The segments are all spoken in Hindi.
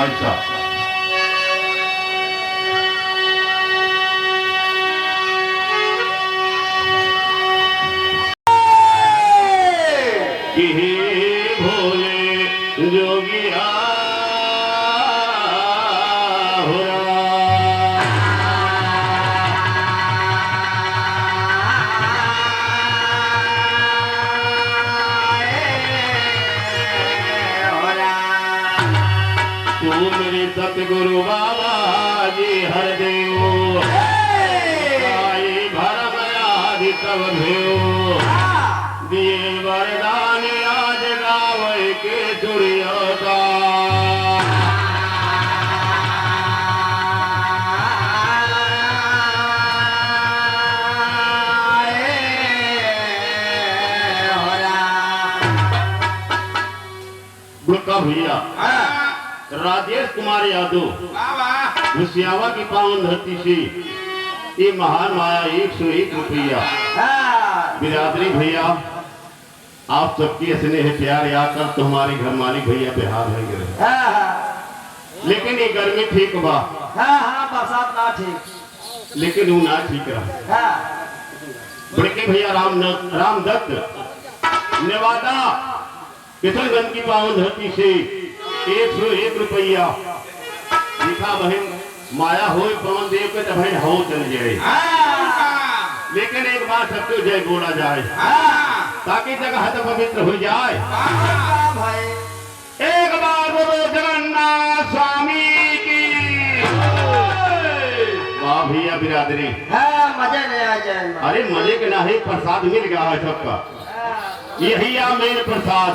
अच्छा कि हे भोले जोगिया हो तू मेरे सतगुरु बाबा जी हरदेव आई भरम आदि तब भेव दिए वरदान आज गावे के दुर्योधा भैया राजेश कुमार यादव भुसियावा की पावन धरती से ये महान माया 101 रुपया बिरादरी भैया आप सबकी स्नेह प्यार याद कर तो हमारे घर मालिक भैया बिहार है गिरे लेकिन ये गर्मी ठीक बा बरसात ना ठीक लेकिन वो ना ठीक रहा बड़के भैया राम दत्त नेवादा किशनगंज की पावन धरती से 101 रुपया लिखा बहन माया हो पवन देव के तो बहन हो चल जाए लेकिन एक बार सबको जय बोला जाए ताकि जगह तो पवित्र हो जाए एक बार बोलो जगन्नाथ स्वामी की वाह भैया बिरादरी मजा नहीं आ जाए अरे मजे के ना ही प्रसाद मिल गया है सबका यही आ मेन प्रसाद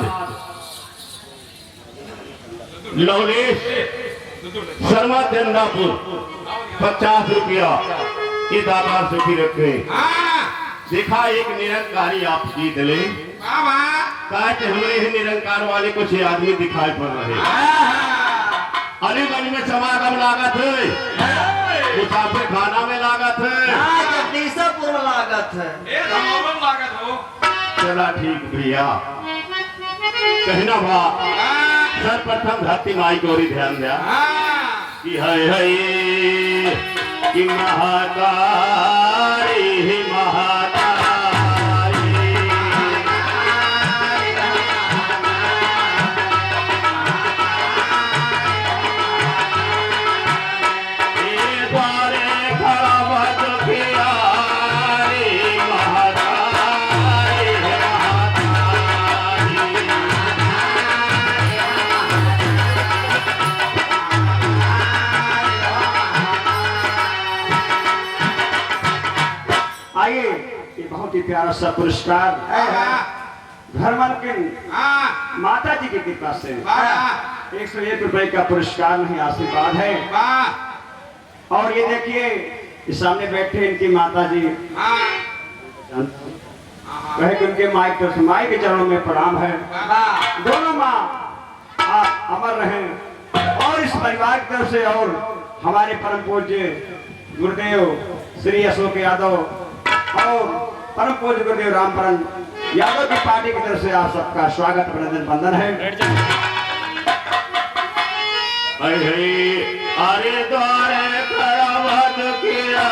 लवलेश शर्मा चंदापुर 50 रुपया ये दातार सुखी रखे देखा एक निरंकारी आप जीत ले हमारे ही निरंकार वाले कुछ आदमी दिखाई पड़ रहे अलीगंज में समागम लागत है मुसाफिर खाना में लागत है जगदीशपुर में लागत है चला ठीक भैया कहना भा सर्वप्रथम धरती माई को ही ध्यान दिया कि है कि महाकाली महाकाली ये द्वारे खड़ा बद किया आइए ये बहुत ही प्यारा सा पुरस्कार घर मालकिन माता जी की कृपा से 101 रुपए का पुरस्कार नहीं आशीर्वाद है और ये देखिए इस सामने बैठे इनकी माता जी कहे कि उनके माई तरफ माई के चरणों में प्रणाम है दोनों माँ अमर रहे और इस परिवार की तरफ से और हमारे परम पूज्य गुरुदेव श्री अशोक यादव और परम पूज्य गुरुदेव रामपरन यादव की पार्टी की तरफ से आप सबका स्वागत अभिनंदन बंधन है। अरे द्वारे खड़ा बद किया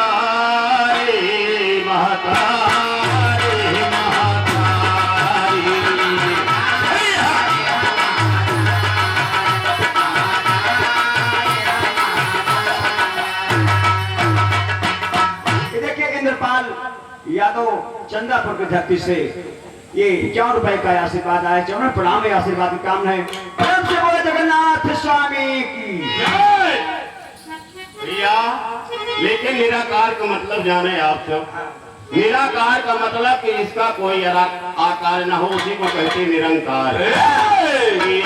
यादव चंदापुर की धरती से ये 51 रुपए का आशीर्वाद आया 54 प्रणाम आशीर्वाद की कामना है प्रेम से बोले जगन्नाथ स्वामी की भैया लेकिन निराकार का मतलब जाने आप सब निराकार का मतलब कि इसका कोई आकार न हो उसी को कहते निरंकार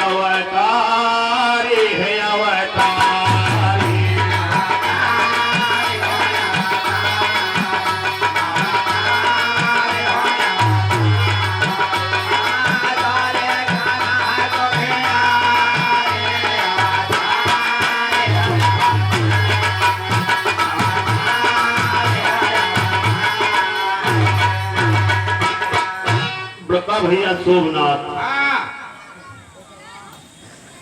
अवतारी है अवतारी भैया सोमनाथ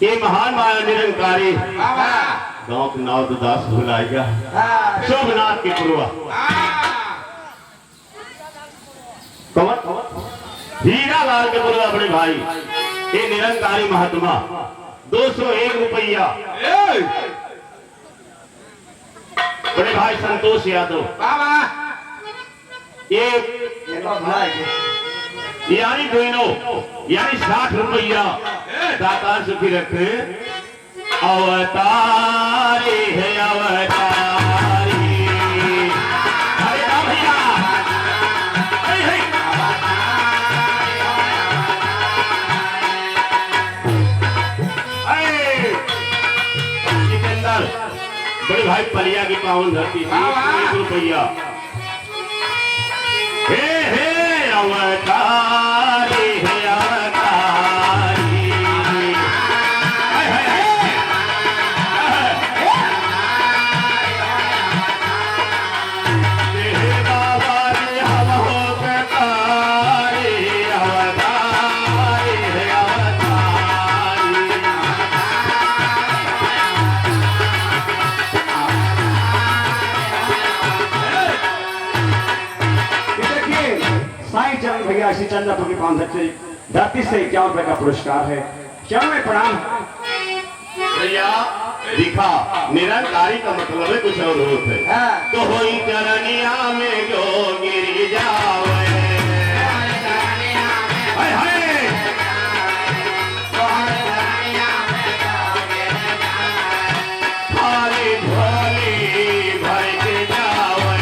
ये महान माया निरंकारी गांव के नाव तो दास भुलाएगा शोभनाथ के पुरवा कौन हीरा लाल के पुरवा बड़े भाई ये निरंकारी महात्मा 201 रुपया बड़े भाई संतोष यादव ये यानी दोनों यानी 60 रुपया दातार सुखी रखे अवतारी है अवतारी अरे ना भैया जितेंद्र बड़े भाई पलिया की पावन धरती 1 रुपया हे अवतारी है अवतारी बाबा रे हम हो अवतारी अवतारी है अवतारी साईं चरण भैया श्री चंद्रपुर की पावन धरती से 51 रुपए का पुरस्कार है। चरण में प्रणाम। भैया दिखा निरंकारी का मतलब है कुछ और होता है तो होई चरनिया में जो गिर जावे हाय हाय थाली झोली भर के जावे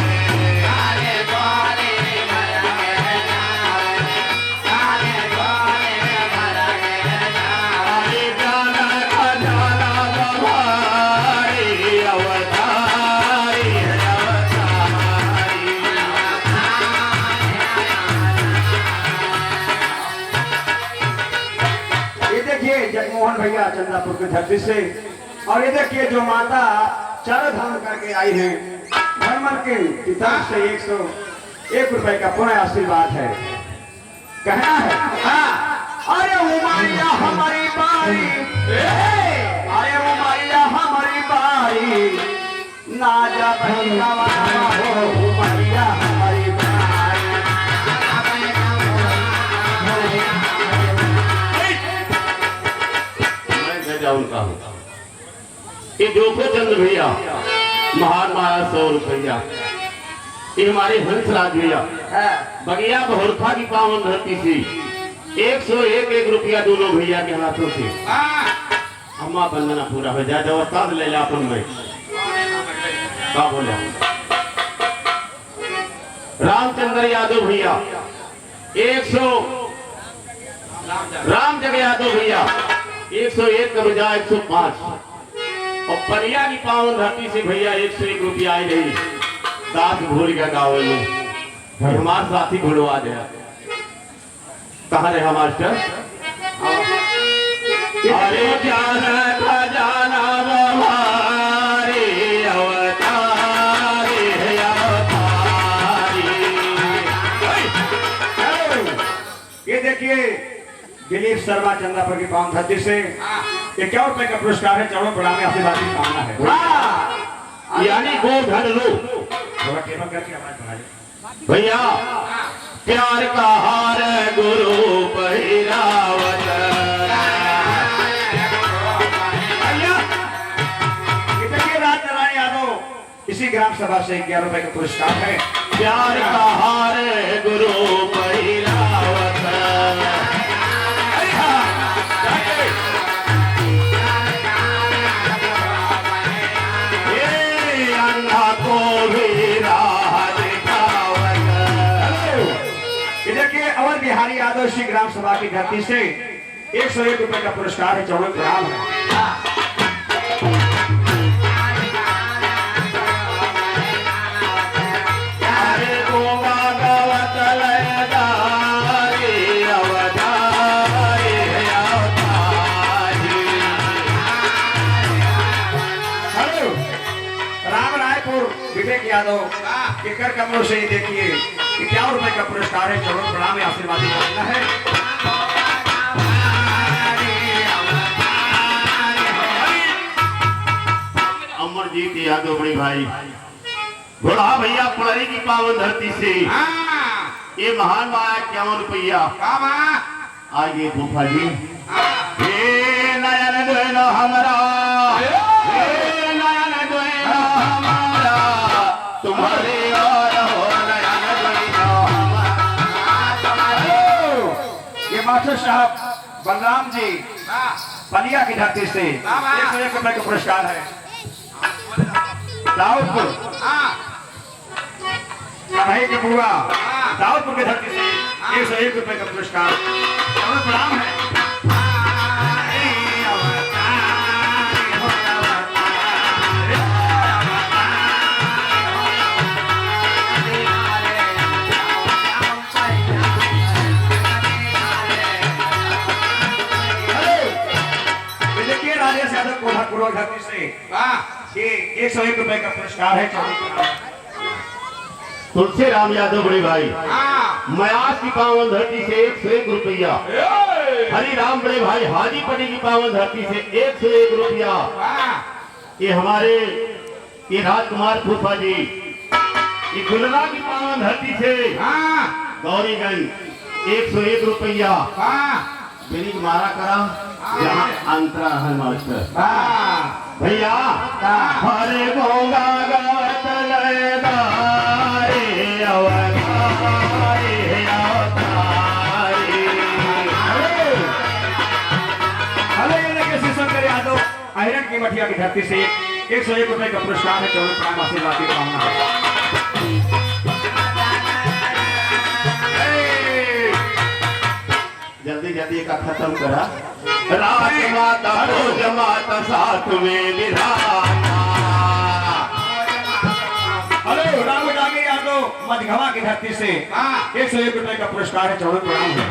जगमोहन भैया चंद्रपुर की धरती से और ये देखिए जो माता चारों धाम करके आई है धर्मल के पिता से 101 रुपए का पुनः आशीर्वाद है कहना है अरे उमरिया हमारी बारी अरे उमरिया हमारी बारी ना जा बहना हो उमरिया हमारी उनका ये जोखो चंद्र भैया महान माया 100 रुपया ये हमारे हंसराज भैया बगिया बहुरखा की पावन धरती से 101 रुपया दोनों भैया के हाथों से अम्मा बंदना पूरा हो जाए जब ले ला अपन में का बोला रामचंद्र यादव भैया 100 राम जगह यादव भैया 101 का बजाय 105 और परिया की पावन धरती से भैया 101 रुपया आई नहीं दास भूल गया गाँव में हमारे साथी भूलवा दिया कहाँ रहे मास्टर अरे जाना खजाना हमारे अवतारी है अवतारी ये देखिए दिलीप शर्मा चंद्रपुर की पावन धरती से 51 रुपए का पुरस्कार है। चरणों प्रणाम में आशीर्वाद की कामना है। यानी गो घर लो थोड़ा टेबल करके आवाज बढ़ा दे भैया प्यार का हार गुरु पहिरावत राजनारायण यादव इसी ग्राम सभा से 11 रुपए का पुरस्कार है। प्यार का हार गुरु पहिरावत अवर बिहारी यादव श्री ग्राम सभा की धरती से 101 रुपए का पुरस्कार है। चौड़े प्रणाम है। राम रायपुर विवेक यादव केकर कमरों से देखिए 51 रुपए का पुरस्कार है। चौड़े प्रणाम में आशीर्वाद करना है। सुजीत यादव बड़े भाई भोला भैया पुरानी की पावन धरती से ये महान माया 51 रुपया आगे फूफा जी हे नयन द्वैन हमारा हे नयन द्वैन हमारा तुम्हारे और हो नयन द्वैन हमारा। ये मास्टर साहब बलराम जी पलिया की धरती से 101 रुपए का पुरस्कार है। दाऊदपुर कन्हैया की बुआ दाऊदपुर की धरती से 101 रुपए का पुरस्कार प्रणाम है। राजेश यादव कोल्हापुर धरती से ये 101 रुपए का पुरस्कार है। तुलसी राम यादव बड़े भाई मयास की पावन धरती से 101 रुपया। हरि राम बड़े भाई हाजीपट्टी की पावन धरती से 101 रुपया। ये हमारे ये राजकुमार फूफा जी ये गुलरा की पावन धरती से गौरीगंज 101 रुपया। मेरी मारा करा जहाँ अंतरा है मास्टर भैया हरे गोगा गावत लयदारे अवतारे अवतारे। हेलो ये लेके शिवशंकर यादव आयरन की मठिया की धरती से 101 रुपए का पुरस्कार है। 24 प्राण आशीर्वाद की कामना है। जल्दी जल्दी का खत्म करा राज माता भोज माता साथ में विधाता। हेलो राम जागे यादव मधगवा की धरती से 101 रुपए का पुरस्कार है। 24 प्रणाम है।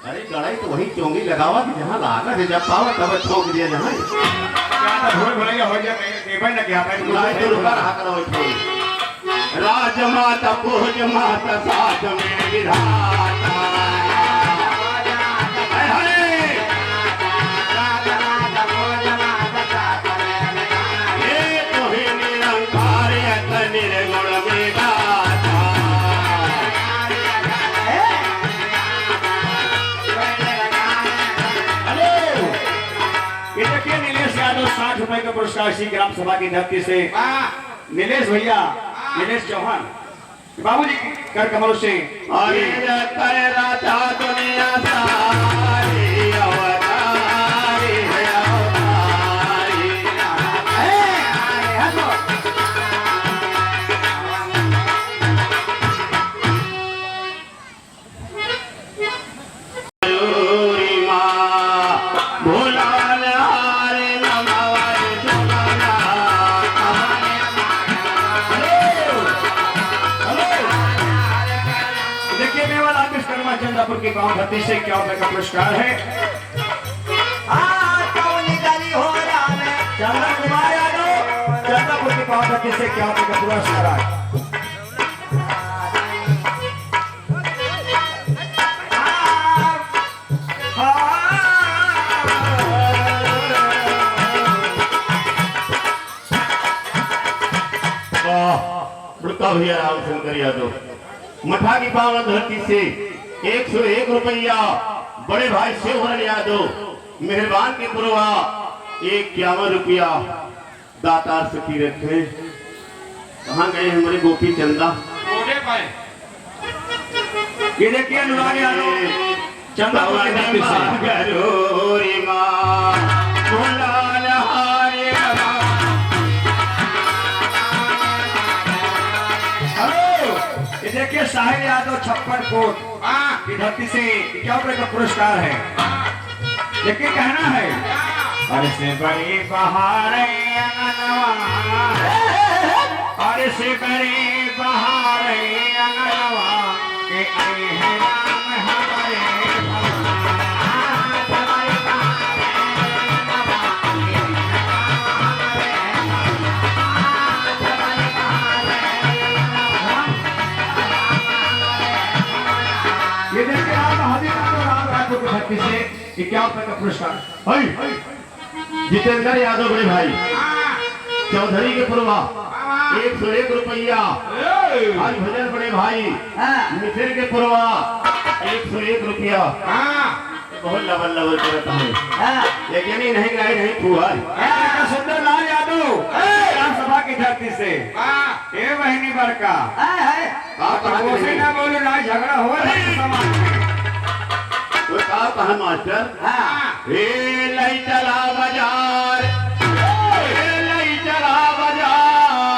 अरे गड़ाई तो वही चोंगी लगावा कि जहाँ लागा है जब पावा तब ठोक दिया जहाँ भूल भुलैया हो जाए ना क्या तो रुका रहा करो। राजमाता पूज माता साथ में विधाता। ये तो ही निरंकार यत निर्गुण में गाता। ये देखिए नीलेश यादव 60 रुपए का पुरस्कार श्री ग्राम सभा की धरती से नीलेश भैया नीलेश चौहान बाबूजी कर कमल से अरे कर राजा दुनिया सारी अवतारी है अवतारी। हरी माँ भोला हरे नमः सुना। देखिए मेवाड़ आदेश कर्मा चंदापुर की गांव धरती से 51 रुपए का पुरस्कार है। चंद्र कुमार यादव चंदापुर की गांव धरती से 51 रुपए का पुरस्कार है। बुड़का भैया रामशंकर यादव मठा की पावन धरती से 101 रुपया। बड़े भाई शिवहर यादव मेहरबान के पुरवा 51 रुपया। दातार सखी रखे कहाँ गए हमारे गोपी चंदा। ये देखिए अनुराग यादव चंदापुर की धरती से गरोरी माँ भोलाल हारे ये देखिए साहिल यादव 56 कोट की धरती से 51 रुपए का पुरस्कार है। देखिए कहना है अरे से बड़ी बहार अरे से बड़ी बहार के आए हैं राम हमारे ये देखिए आप हदीराम राम रायपुर की धरती से 51 रुपए का पुरस्कार। जितेंद्र यादव बड़े भाई चौधरी के पुरवा 101 रुपया। आज भजन बड़े भाई मिथिर के पुरवा 101 रुपया। बहुत लबल लबल करता है लेकिन नहीं गाय नहीं फुहार। सुंदर लाल यादव विधानसभा की धरती से ए बहनी बड़का ना बोलो ना झगड़ा हो कहा मास्टर लई चला बाजार लई चला बाजार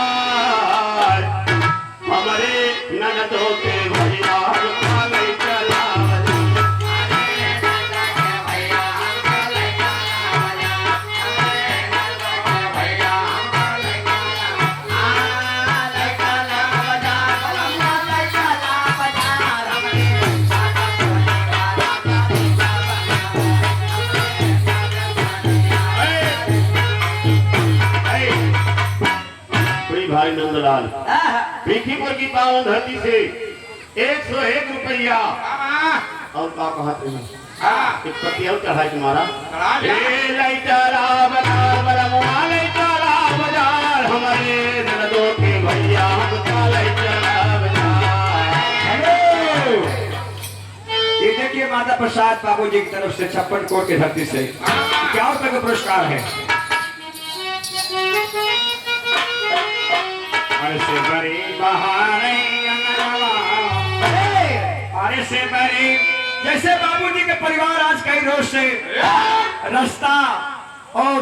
हमारे ननदों के भैया लई चला भाई नंदलाल भीखीपुर की पावन धरती से 101 रुपया। और का कहते हैं एक पति और चढ़ाई तुम्हारा लई चला बाजार हमारे ननदों के भैया हम लई चला बाजार। ये देखिए माता प्रसाद बाबू जी की तरफ से 56 कोट की धरती से 51 रुपए का पुरस्कार है। अरे से बड़ी बहारे अरे से बड़ी जैसे बाबूजी के परिवार आज कई रोज से रास्ता और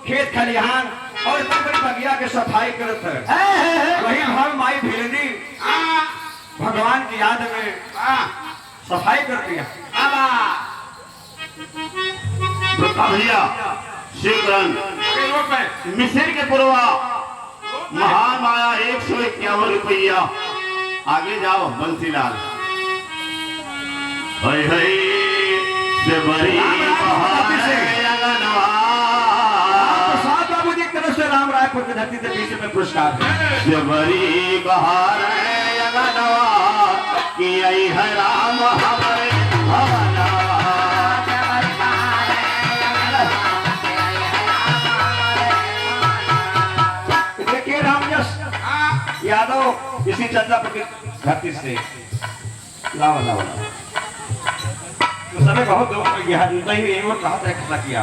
खेत खलिहान और बड़ी बगिया के सफाई करते है वही हम माई भिलनी भगवान की याद में सफाई कर दिया। भैया शिवरन मिसिर के पुरवा महान माया 151 रुपया। आगे जाओ बंसीलाल हई हई से बड़ी प्रसाद बाबू जी की तरफ से राम रायपुर की धरती से 20 रुपए पुरस्कार से बड़ी बहार की आई है राम हमारे यादव इसी चंद्रापुर की धरती से लावा लावा तो समय बहुत नहीं वो कहा था कितना किया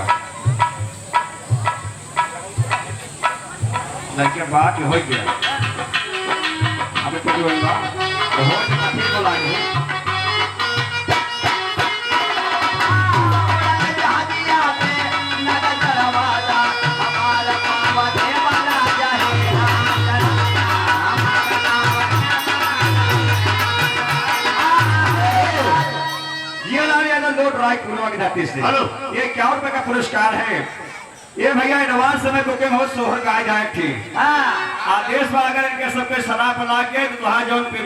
लड़के बात हो गया हमें कुछ होगा तो हो फिर बोलाएंगे। ये 51 रुपए का पुरस्कार है। ये भैया एडवांस में बुकिंग हो सोहर गाय जाए थी आदेश पर अगर इनके सबके सलाह बना के तो वहाँ जो फिर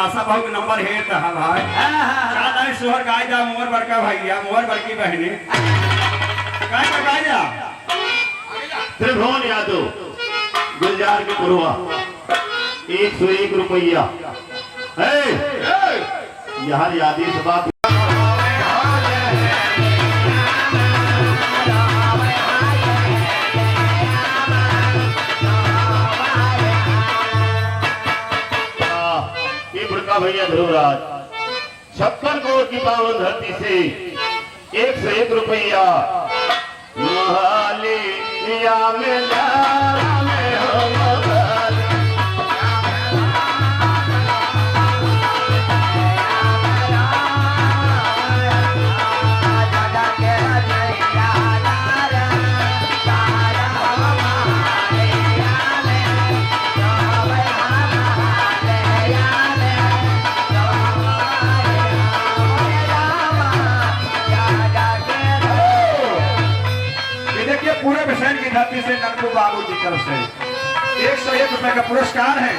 आशा भाव नंबर है तो हाँ भाई सोहर गाय जा मोहर बड़का भैया मोहर बड़की बहनी गाय जा त्रिभुवन यादव गुलजार के पुरवा 101 रुपया। यहाँ यादी सभा भैया ध्रुवराज 56 कोट की पावन धरती से 101 रुपया। मोहालिया में पूरे विषय की धरती से नंदू बाबू की तरफ से 101 रुपए का पुरस्कार है।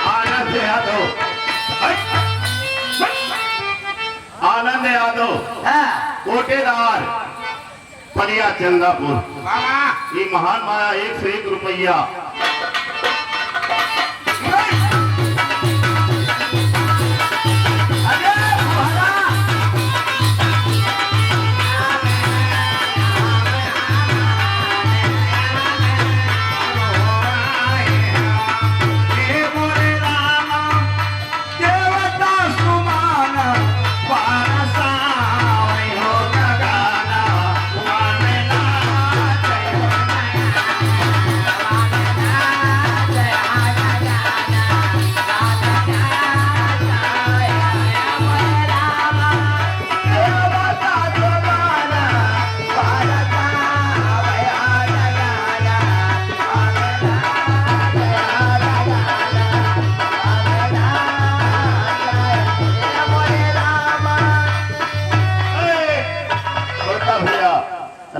आनंद यादव आनंद यादव कोटेदार पलिया चंदापुर ये महान माया 101 रुपया।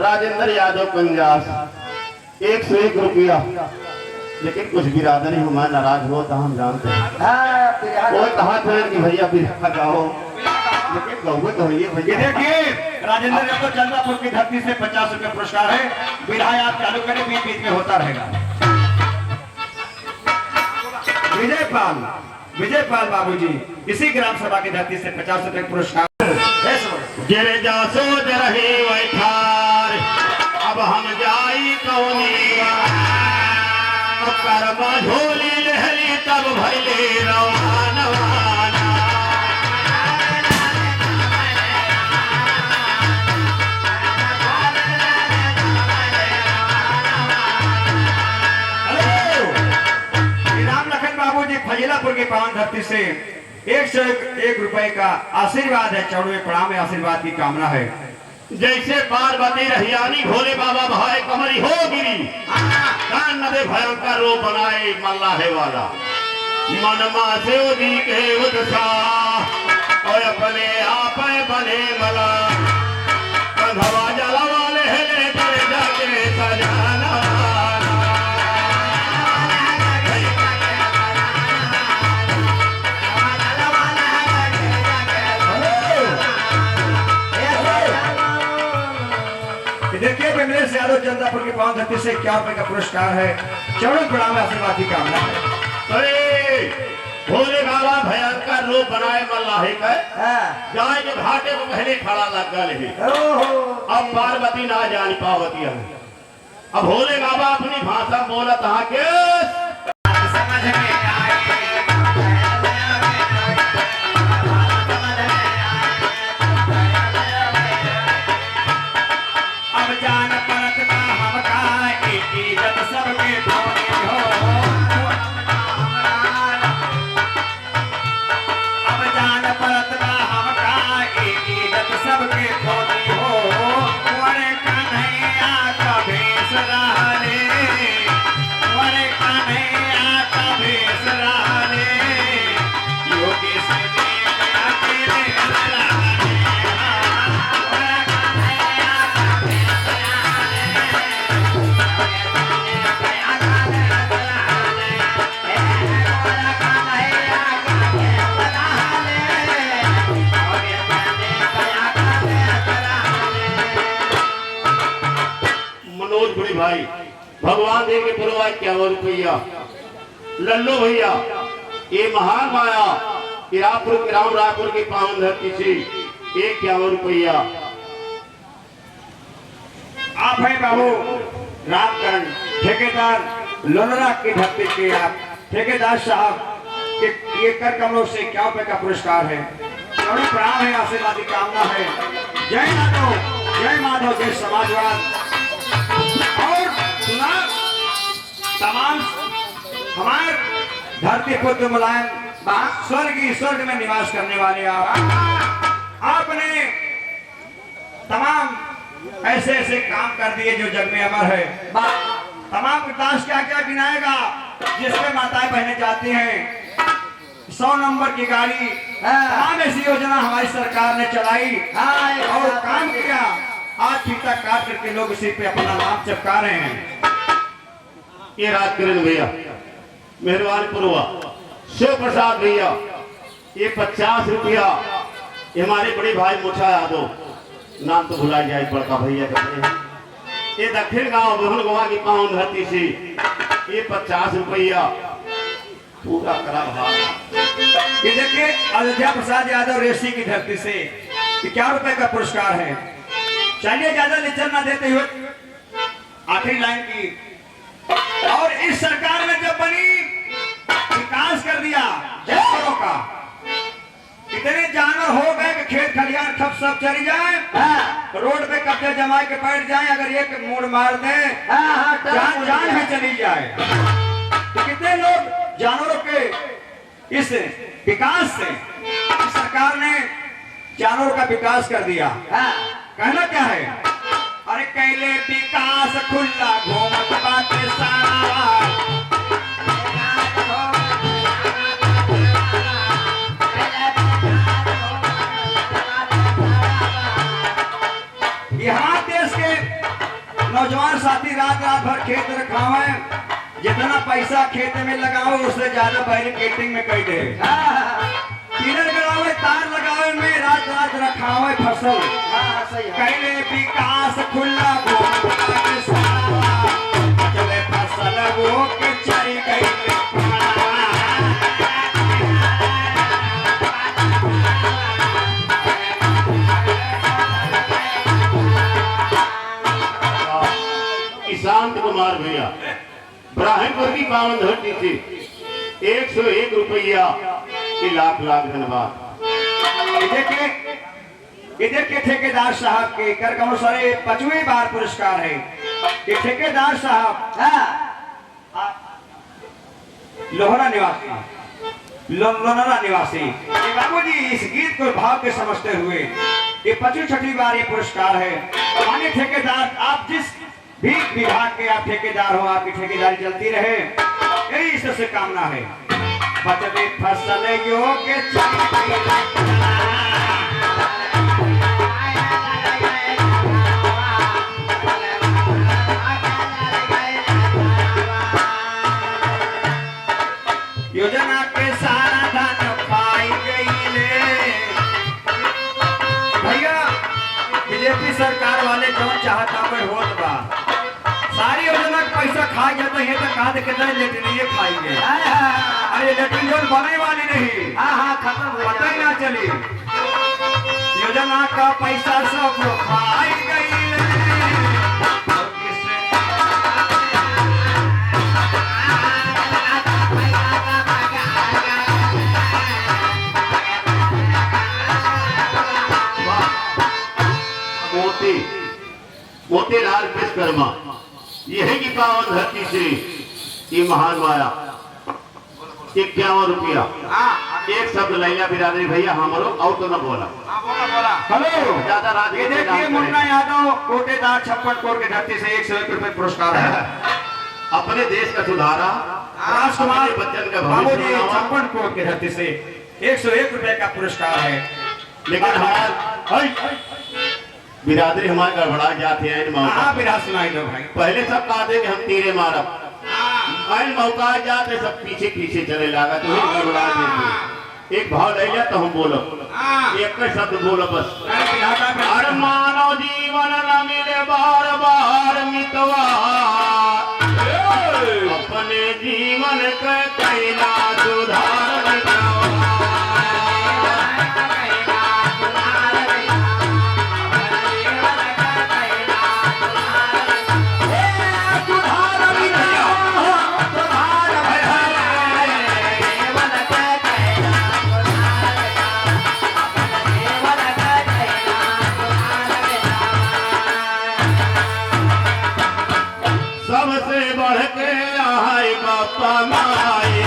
राजेंद्र यादव कंजास 101 रुपया। लेकिन कुछ बिरादरी हमारा नाराज हो तो हम जानते हैं। वो कहा था कि भैया बिरहा गाओ, लेकिन गौवे तो ये भैया। देखिए राजेंद्र यादव चंद्रापुर की धरती से 50 रुपए पुरस्कार है। बिरहा आप चालू करें, बीच बीच में होता रहेगा। विजयपाल बाबूजी इसी ग्राम सभा की धरती से 50 रुपए पुरस्कार। गिर जा सोच रहे वैठार, अब हम जाई कौनी करवा झोली लहरी तब भैले रवाना। फजीलापुर की पावन धरती से 101 रुपए का आशीर्वाद है। चौड़वे प्रणाम में आशीर्वाद की कामना है। जैसे पार्वती रहियानी भोले बाबा भाई कमरी हो गिरी, कान नदे भयंकर रूप बनाए मल्लाहे वाला। मनमा से दी के उत्साह और अपने आप बने मला, कंधवा जला वाले हेले करे जाके सजाना। देखिए कमलेश यादव चंद्रापुर की पावन धरती से 51 रुपए का पुरस्कार है। चौड़वे प्रणाम में आशीर्वाद की कामना है। अरे भोले बाबा भयंकर रूप बनाए मल्लाहे का, जाए के घाटे को पहले खड़ा लग गए। अब पार्वती ना जान पावती है। अब भोले बाबा अपनी भाषा बोला था के समझ में आए। अब जान परत ना हम का इज्जत सबके खोनी हो। अब जान परत ना हम का इज्जत सबके खोनी हो। वरे कन्हैया का भेष रहले, वरे कन्हैया का भेष रहले। योगी से देख अकेले रहले। मनोज बुढ़ी भाई भगवान दे के पुरवाए 51 रुपया। लल्लो भैया ये महान माया किरापुर राम रायपुर की पावन धरती से 51 रुपया। आप हैं बाबू रामकरण ठेकेदार लोलरा की धरती के। आप ठेकेदार साहब के ये कर कमलों से 51 रुपए का पुरस्कार है। चौड़वे प्रणाम है, आशीर्वाद की कामना है। जय माधव जय समाजवाद। और सुना तमाम हमारे धरती पुत्र मुलायम स्वर्ग में निवास करने वाले आपने तमाम ऐसे ऐसे काम कर दिए जो जग में अमर है। तमाम विकास क्या क्या गिनाएगा जिसमें माताएं बहने जाती हैं। 100 नंबर की गाड़ी, तमाम ऐसी योजना हमारी सरकार ने चलाई और काम किया। आज फीता काट करके लोग इसी पे अपना नाम चिपका रहे हैं। ये राजकिरण भैया मेहरबान पुरवा शिव प्रसाद भैया ये 50 रुपया। ये हमारे बड़े भाई मुछा यादव, नाम तो भुला जाए बड़का भैया कहते हैं। ये दक्षिण गांव मोहन गोवा की पावन धरती से ये 50 रुपया पूरा करा भाग। ये देखिए अयोध्या प्रसाद यादव रेसी की धरती से 51 रुपए का पुरस्कार है। चलिए ज्यादा लेक्चर ना देते हुए आखिरी लाइन की। और इस सरकार ने जब बनी विकास कर दिया जानवरों का। इतने जानवर हो गए कि खेत खलियान ठप सब चली जाए, रोड पे कब्जे जमा के बैठ जाए। अगर एक मोड़ मार दे जान भी चली जाए। तो कितने लोग जानवरों के इस विकास से सरकार ने जानवरों का विकास कर दिया। कहना क्या है? अरे कैले विकास खुला घूमत बाटे सारा। यहाँ देश के नौजवान साथी रात रात भर खेत रखावे, जितना पैसा खेत में लगाओ उससे ज्यादा बैरिकेटिंग में कह दे। पिलर गड़ावे, तार लगावे में रात रात रखावे फसल। कहले विकास खुला चले फसल वो के चल गई। शांत कुमार भैया ब्राह्मणपुर की पावन धरती से 101 रुपया की लाख लाख धन्यवाद। इधर के ठेकेदार साहब के कर अनुसार 5वीं बार पुरस्कार है कि ठेकेदार साहब लोहरा निवासी लोनारा निवासी बाबूजी इस गीत को भाव के समझते हुए ये 25वीं बार ये पुरस्कार है। माननीय ठेकेदार, आप जिस भी विभाग के आप ठेकेदार हो, आपकी ठेकेदारी चलती रहे, यही ईश्वर से कामना है। बचते फसल योग्य योजना के सारा धन पाई गई ले। भैया बीजेपी सरकार वाले जो चाहता मैं होत बा, सारी योजना का पैसा खा जाता है तो कहा कितना लेटरिन खाएंगे। अरे लेटरिन जो बने वाली नहीं, खत्म पता ही ना चली। योजना का पैसा सब खाई गई। मोतीलाल विश्वकर्मा यही की पावन धरती से ये महान माया 51 रुपया एक शब्द लैला बिरादरी भैया हमारो और तो न बोला। हेलो ज्यादा रात ये देखिए मुन्ना यादव कोटेदार 56 कोट के धरती से 101 रुपए पुरस्कार है। अपने देश का सुधारा राजकुमार बच्चन का बाबूजी 56 कोट के धरती से 101 रुपए का पुरस्कार है। लेकिन हमारे बिरादरी हमारे गड़बड़ा जाते हैं। बिराद सुनाई दो भाई। पहले सब कहते कि हम तीरे मारब, मौका जाते सब पीछे पीछे चले लगा तो गड़बड़ा देते। एक भाव ले जा तो हम बोलो एक शब्द बोलो बस। अरे मानव जीवन न मिले बार बार मितवा, अपने जीवन के कैला सुधार मितवा। सबसे बढ़ के आए बापा माए,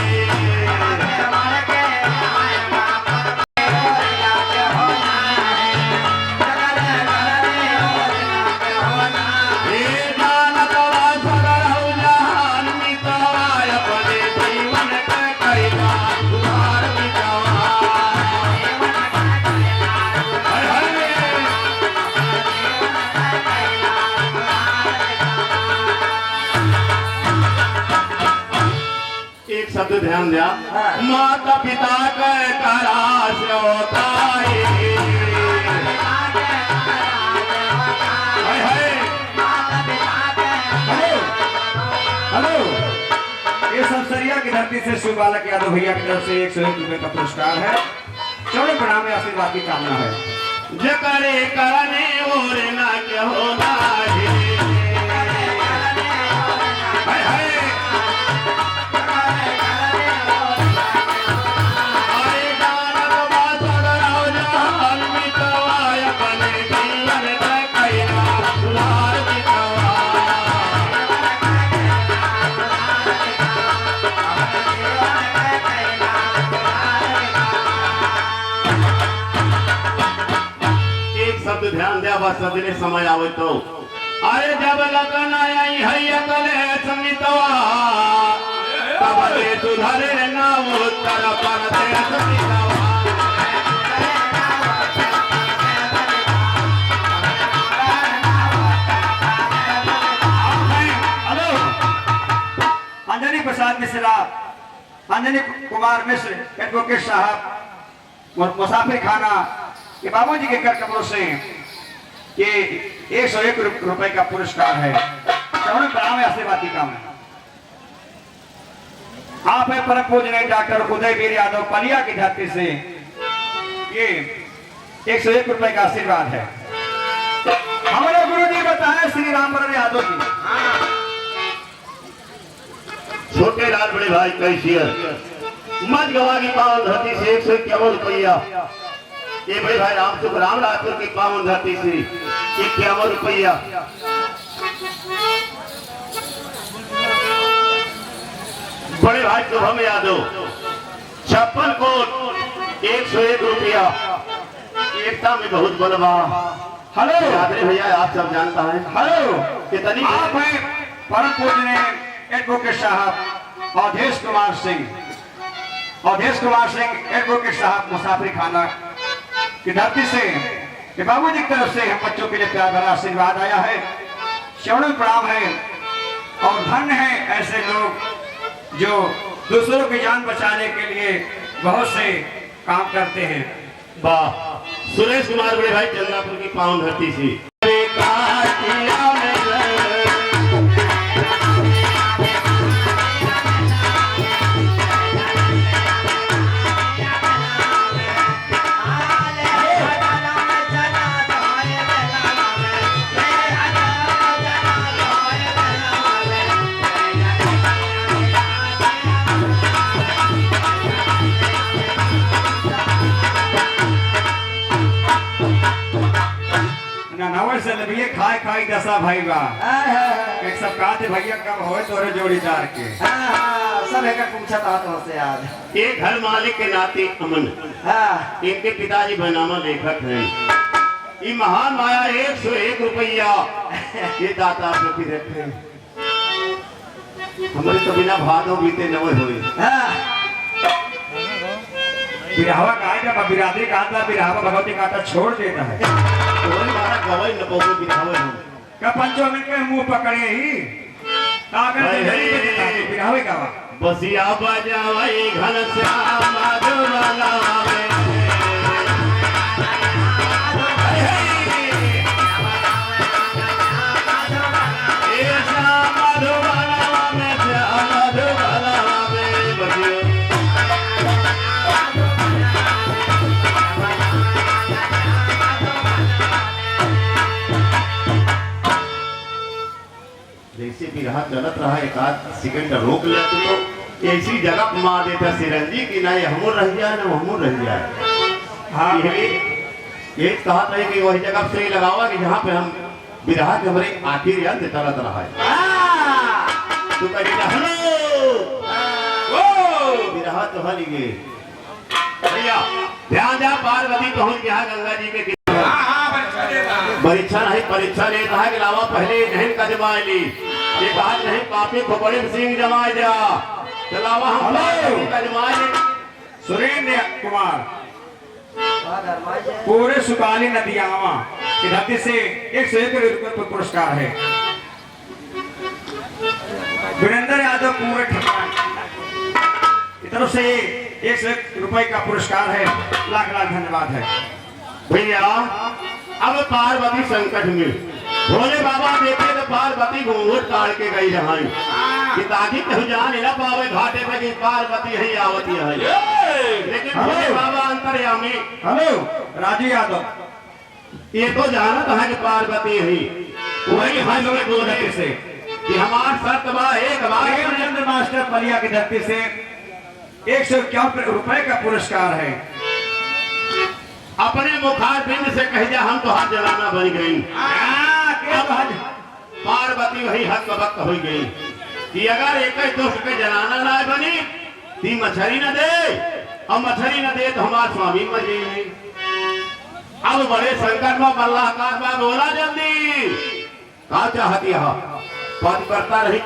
शब्द ध्यान दिया। माता पिता के करास होता है। हेलो ये संसरिया की धरती से शिव बालक यादव भैया की तरफ से 101 रुपए का पुरस्कार है। चौड़े प्रणाम में आशीर्वाद की कामना है। जकरे करने और ना क्या होना है। ध्यान दिया बस सदने समय आवे तो। अरे जब लगन आई है कले समितवा, तब ले सुधरे ना उत्तर प्रदेश मितवा। मिश्रा, अंजनी कुमार मिश्र, एडवोकेट साहब, मुसाफिर खाना के बाबूजी के कर कमरों से ये 101 रुपए का पुरस्कार है। आशीर्वादी काम है। आप है परम पूजनीय डॉक्टर उदयवीर यादव पलिया की धरती से ये 101 रुपए का आशीर्वाद है। हमारे गुरु जी बताए श्री रामवरण यादव जी। छोटे लाल बड़े भाई कैशियर मत गवा की पावन धरती से 151 रुपया। ये बड़े भाई राम सुख राम राजपुर की पावन धरती से 51 रुपया। बड़े भाई शुभम यादव 56 कोट 101 रुपया। एकता में बहुत बलवा। हेलो यादव भैया आप सब जानता है। हेलो कितनी आप हैं परम पूजनीय एडवोकेट साहब अवधेश कुमार सिंह, एडवोकेट साहब मुसाफिर खाना की धरती से कि बाबूजी की तरफ से हम बच्चों के लिए प्यार भरा आशीर्वाद आया है। श्रवण प्रणाम है और धन्य है ऐसे लोग जो दूसरों की जान बचाने के लिए बहुत से काम करते हैं। वाह सुरेश कुमार बड़े भाई चंद्रापुर की पावन धरती से भैया खाए खाई दशा भाई बा एक सब कहते भैया कब होए तोरे जोड़ीदार के सब एक पूछा था तुमसे आज। एक घर मालिक के नाते अमन इनके पिताजी बनामा लेखक हैं। ये महान माया 101 रुपया ये दाता आपके रखे हमारे तो बिना भादों बीते नवे हुए। बिरहवा का बिरादरी का बिरहवा भगवती काटा छोड़ देता है। गवाई न पहुंचे बिरहावे हम का 5 मिनट के मुंह पकड़े ही बिरहावे का बसिया बजावे घन श्याम मधुबनावे बिरहा चलत रहा एक आध सेकंड रोक ले तो ऐसी जगह मार देता सिरंजी की ना हमूर रह जाए ना हमूर रह जाए। हाँ ये कहा था कि वही जगह से लगावा कि जहाँ पे हम बिरहा के हमारे आखिर अंत चलत रहा है। तो कहीं बिरहा तो हल गए भैया ध्यान जा पार्वती पहुंच गया गंगा जी के परीक्षा नहीं परीक्षा लेता है अलावा पहले नहीं कदमाए ली ये बात नहीं पापी खोपड़ी सिंह जमाए जा चलावा हम कदमाए सुरेंद्र कुमार पूरे सुकाली नदियावा की धरती से 101 रुपये पुरस्कार है। वीरेंद्र यादव पूरे की तरफ से 101 रुपए का पुरस्कार है। लाख लाख धन्यवाद है भैया। अब पार्वती संकट में भोले बाबा देखे तो पार्वती घूंघट काट के गई रहाई कि ताकि कहूँ जान न पावे घाटे पे कि पार्वती ही आवती है। लेकिन भोले बाबा अंतर्यामी हेलो राजू यादव ये तो जानत है कि पार्वती ही वही हमें बोलने से कि हमार शर्त बा एक बार मास्टर पलिया की धरती से 151 रुपए का पुरस्कार है। अपने मुखार बिंद से कह जा हम तो हाथ जलाना बन गई। पार्वती वही हक वक्त हो गई कि अगर एक दोस्त के जलाना ना बनी ती मछली न दे और मछली न दे तो हमारा स्वामी मर जाएंगे। अब बड़े संकट में अल्लाह का बोला जल्दी कहा चाहती है पद करता रही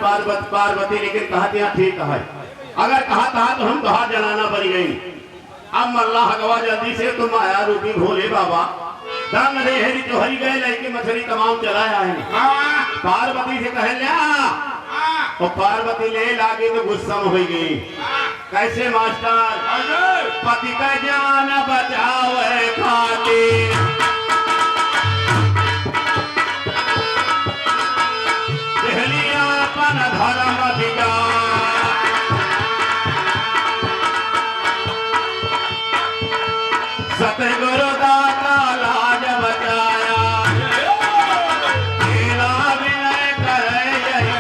पार्वती लेकिन कहती है ठीक है अगर कहा था तो हम तो हाथ जलाना बन गई। अब अल्लाह गवा जल्दी से तुम आया रूपी भोले बाबा दंग रे हेरी तो हरी गए लेके मछली तमाम चलाया है। पार्वती से कह लिया और पार्वती ले लागी तो गुस्सा हो गई। कैसे मास्टर? पति का जान बचावे खातिर देहलिया अपन धर्म अधिकार, सतगुरु दाता लाज बचाया, तेरा विनय करे यही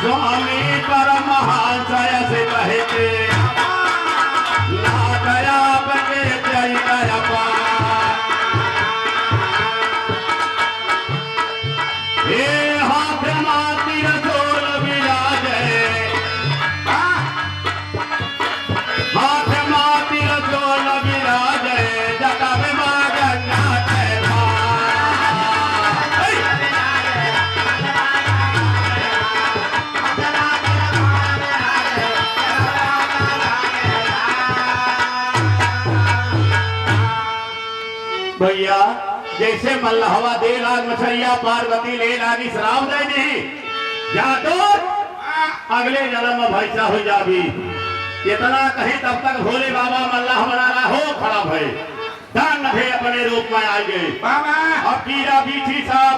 स्वामी परमहंस से कहते ना दया बके जय दया पा। हे हाथ माती रसोल विराजे, हाथ माती रसोल विराजे, जटा में मां गंगा के भैया जैसे मल्लहवा दे लाग मछरिया पार्वती ले लागी शराब दे दी जा तो अगले जन्म में भैसा हो जाबी। इतना कहीं तब तक भोले बाबा मल्लाह बना रहा हो खड़ा भय धन थे अपने रूप में आ गए। अब कीड़ा बीछी सब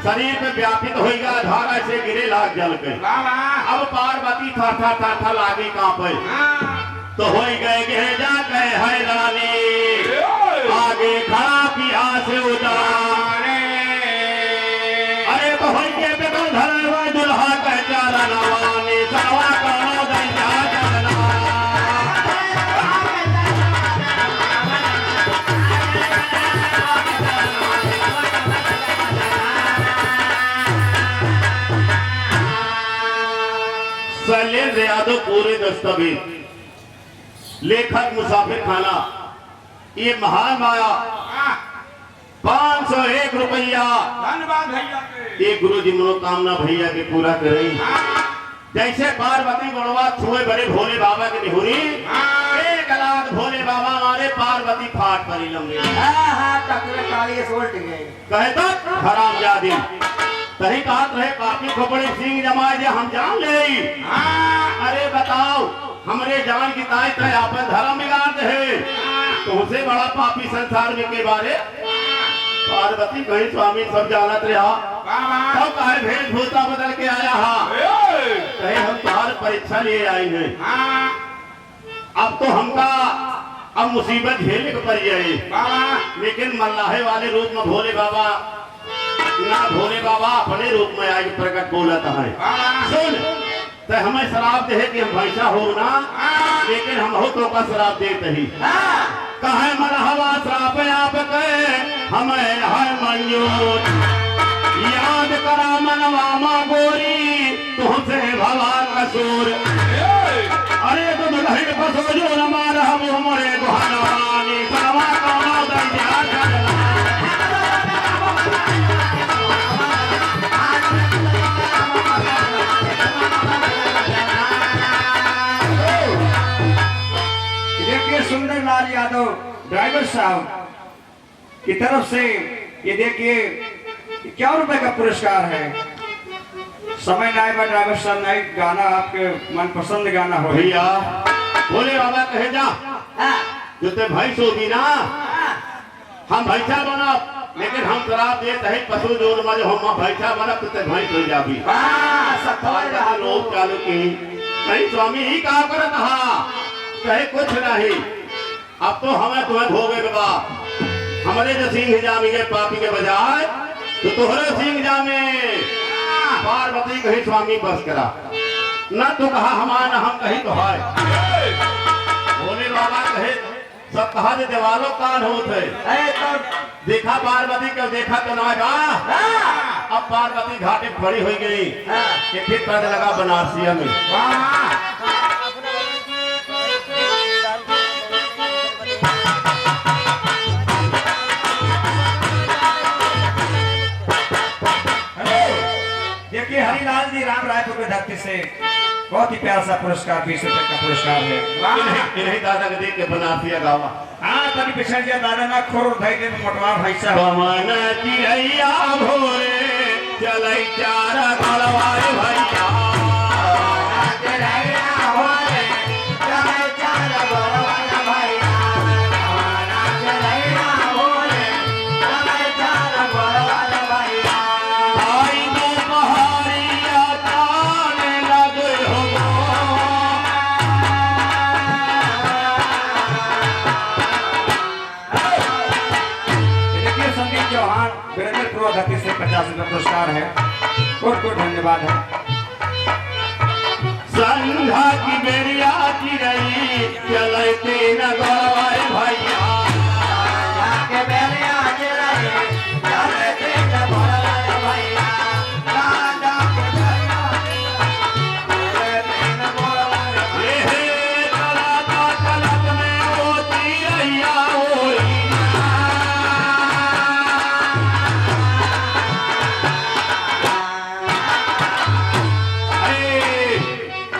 शरीर पे व्यापित होगा, धारा से गिरे लाग जल के। अब पार्वती था था लागी कहाँ पे तो हो गए जा गए हैरानी, आगे खड़ा पिया से उतारे। अरे तो होई के बेगम धरवा दुल्हा कह चारा नवानी सवा करो दैया चलना। शैलेंद्र यादव पूरे दस्तावेज लेखक मुसाफिर खाना ये महान माया 501 रुपया धन्यवाद भैया के। ये गुरु जी मनोकामना भैया के पूरा करे। जैसे पार्वती गुणवा छुए बड़े भोले बाबा के निहुरी, एक लाख भोले बाबा मारे पार्वती फाट परी लंबे टकरे काली सोल्ट गए। कहे तक हराम जादी तही कहत रहे काफी खोपड़ी सिंह जमाए जे हम जान ले। अरे बताओ हमरे जान की ताई तय अपन धर्म बिगाड़ है, तुमसे बड़ा पापी संसार में के बारे। पार्वती कहीं स्वामी सब जानत रहा, तब कहे भेषभूषा बदल के आया हा, कहे हम तुम्हारी परीक्षा लिए आई हैं। अब तो हमका अब मुसीबत झेलने को पड़ जाए, लेकिन मल्लाहे वाले रूप में भोले बाबा ना भोले बाबा अपने रूप में आज प्रकट बोलता है। सुन तो हमें शराब दे कि हम भैसा हो ना, लेकिन हम हो तो का शराब देते ही कहे मलहवा श्राप आप कहे हमें है मंजूर। याद करा मनवामा गोरी तुमसे भगवान कसूर। अरे तो दुल्हन फसो जो न मार हम हमारे गुहानी सवा कौनो दैया चलना। सुंदर लाल यादव ड्राइवर साहब की तरफ से ये देखिए 51 रुपए का पुरस्कार है। समय नायबा ड्राइवर साहब नाई गाना आपके मनपसंद गाना हो भैया भोले बाबा कहे जा जो ते भैंस होगी ना हम भैंसा बना, लेकिन हम शराब देते हैं पशु जोन में जो हम भैंसा बना तो ते भैंस हो जाबी। लोग चालू की कहीं स्वामी ही कहा कर कहा कहे कुछ नहीं, अब तो हमें तुम्हें भोगे बा हमारे जो सिंह जामी गए पापी के बजाय तो तोहरे सिंह जामे। पार्वती कही स्वामी बस करा न तो कहा हमारा हम कहीं तो है। भोले बाबा कहे सब कहा जे देवालों कान होते देखा पार्वती को देखा तो ना गा। अब पार्वती घाटे खड़ी हो गई कि फिर पद लगा बनारसिया में। देखिए हरिलाल जी राम रायपुर के धरती से बहुत ही प्यारा सा पुरस्कार 20 रुपए का पुरस्कार है। इन्हीं दादा के देख के बनारसिया गावा। हाँ तनी पिछड़ जा दादा ना खोर उठाई दे मोटवा भाई साहब पवन चिड़ैया भोरे चलै चार गड़वाए भैया आई दो पहाड़िया जाने लगे हो देखिए संदीप चौहान वीरेंद्र पूर्व धरती से 50 रुपये पुरस्कार है कोट कोट धन्यवाद है संध्या की बेरिया चिड़ै चलै तीन गड़वाए भैया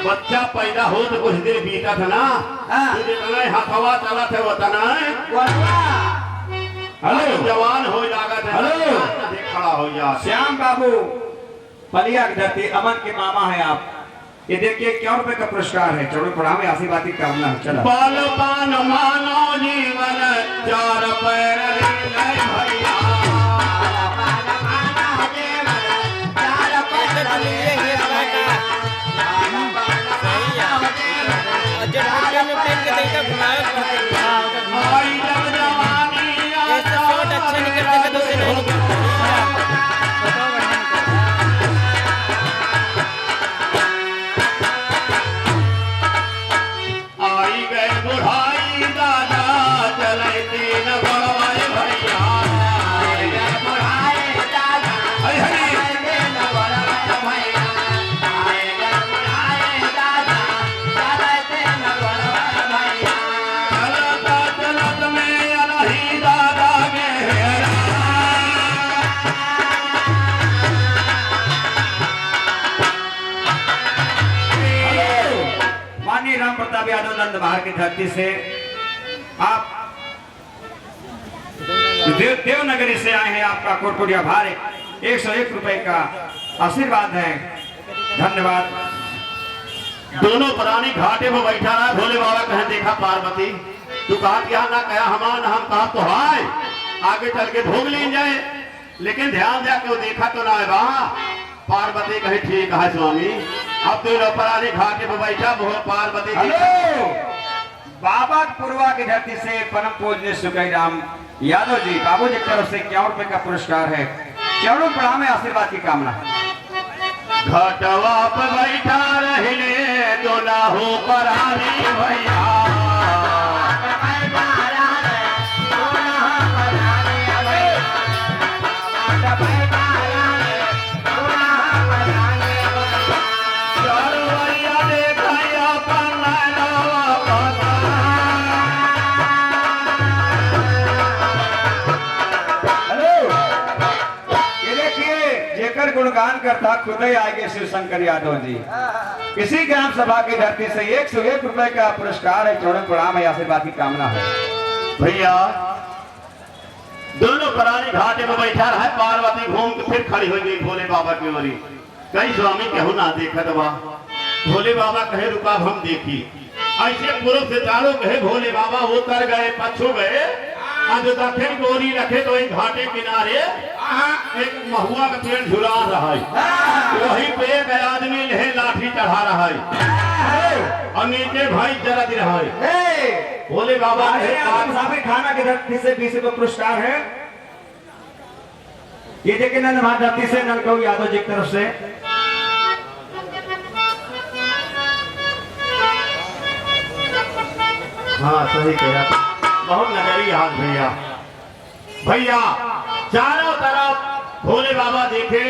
बच्चा पैदा हो तो कुछ देर बीता था ना तुझे तना हथवा चला थे वतना हेलो जवान हो जागा थे हेलो। खड़ा हो जा श्याम बाबू पलिया की धरती अमन के मामा है आप ये देखिए क्या रुपए का पुरस्कार है चलो पढ़ा में आशीर्वाद की कामना है चलो बाल पान मानो जीवन चार पैर ले भैया आई जब जवानी आई गए बुढ़ाई दादा चले तीन गड़वाए भैया हरी हरी चलता चलत में अलही दादा गेरा माननीय राम प्रताप यादव नंद बाहर की धरती से आप देवनगरी से आए हैं आपका कोटकोटी आभार 101 रुपए का आशीर्वाद है धन्यवाद दोनों प्राणी घाटे में बैठा रहा भोले बाबा कहे देखा पार्वती तू कहा क्या ना कहा हमान हम कहा तो हाय आगे चल के भोग ले जाए लेकिन ध्यान दिया कि वो देखा तो ना है वहां पार्वती कहे ठीक है स्वामी अब दोनों प्राणी घाटे में बैठा पार्वती हेलो बाबा पूर्वा की धरती से परम पूज्य सुखई राम यादव जी बाबू जी की तरफ से 51 रुपए का पुरस्कार है चरणों प्रणाम में आशीर्वाद की कामना घटवा पे बैठा रहे तो ना हो परानी भैया चरवैया देखैया पन्नवा पता। हेलो ये देखिए जेकर गुणगान करता खुद ही आगे शिव शंकर यादव जी इसी ग्राम सभा की धरती से 101 रुपए का पुरस्कार है चौड़े प्रणाम है आशीर्वाद की कामना है भैया दोनों प्राणी घाटे में बैठा रहा पार्वती घूम के फिर खड़ी हो गई भोले बाबा की ओरी कई स्वामी कहू ना देखत बा भोले बाबा कहे रुका हम देखी ऐसे पूर्व से चारों कहे भोले बाबा उतर गए पछू गए आज दक्षिण गोरी रखे तो एक घाटे किनारे एक महुआ का पेड़ झुला रहा है वही पे एक आदमी ले लाठी चढ़ा रहा है और नीचे भाई जरा दे रहा है भोले बाबा साबिर खाना की धरती से 20 रुपए पुरस्कार है ये देखिए नंद महाराज धरती से नलकऊ यादव जी की तरफ से हाँ सही कहा बहुत नजरी याद भैया भैया चारों तरफ भोले बाबा देखे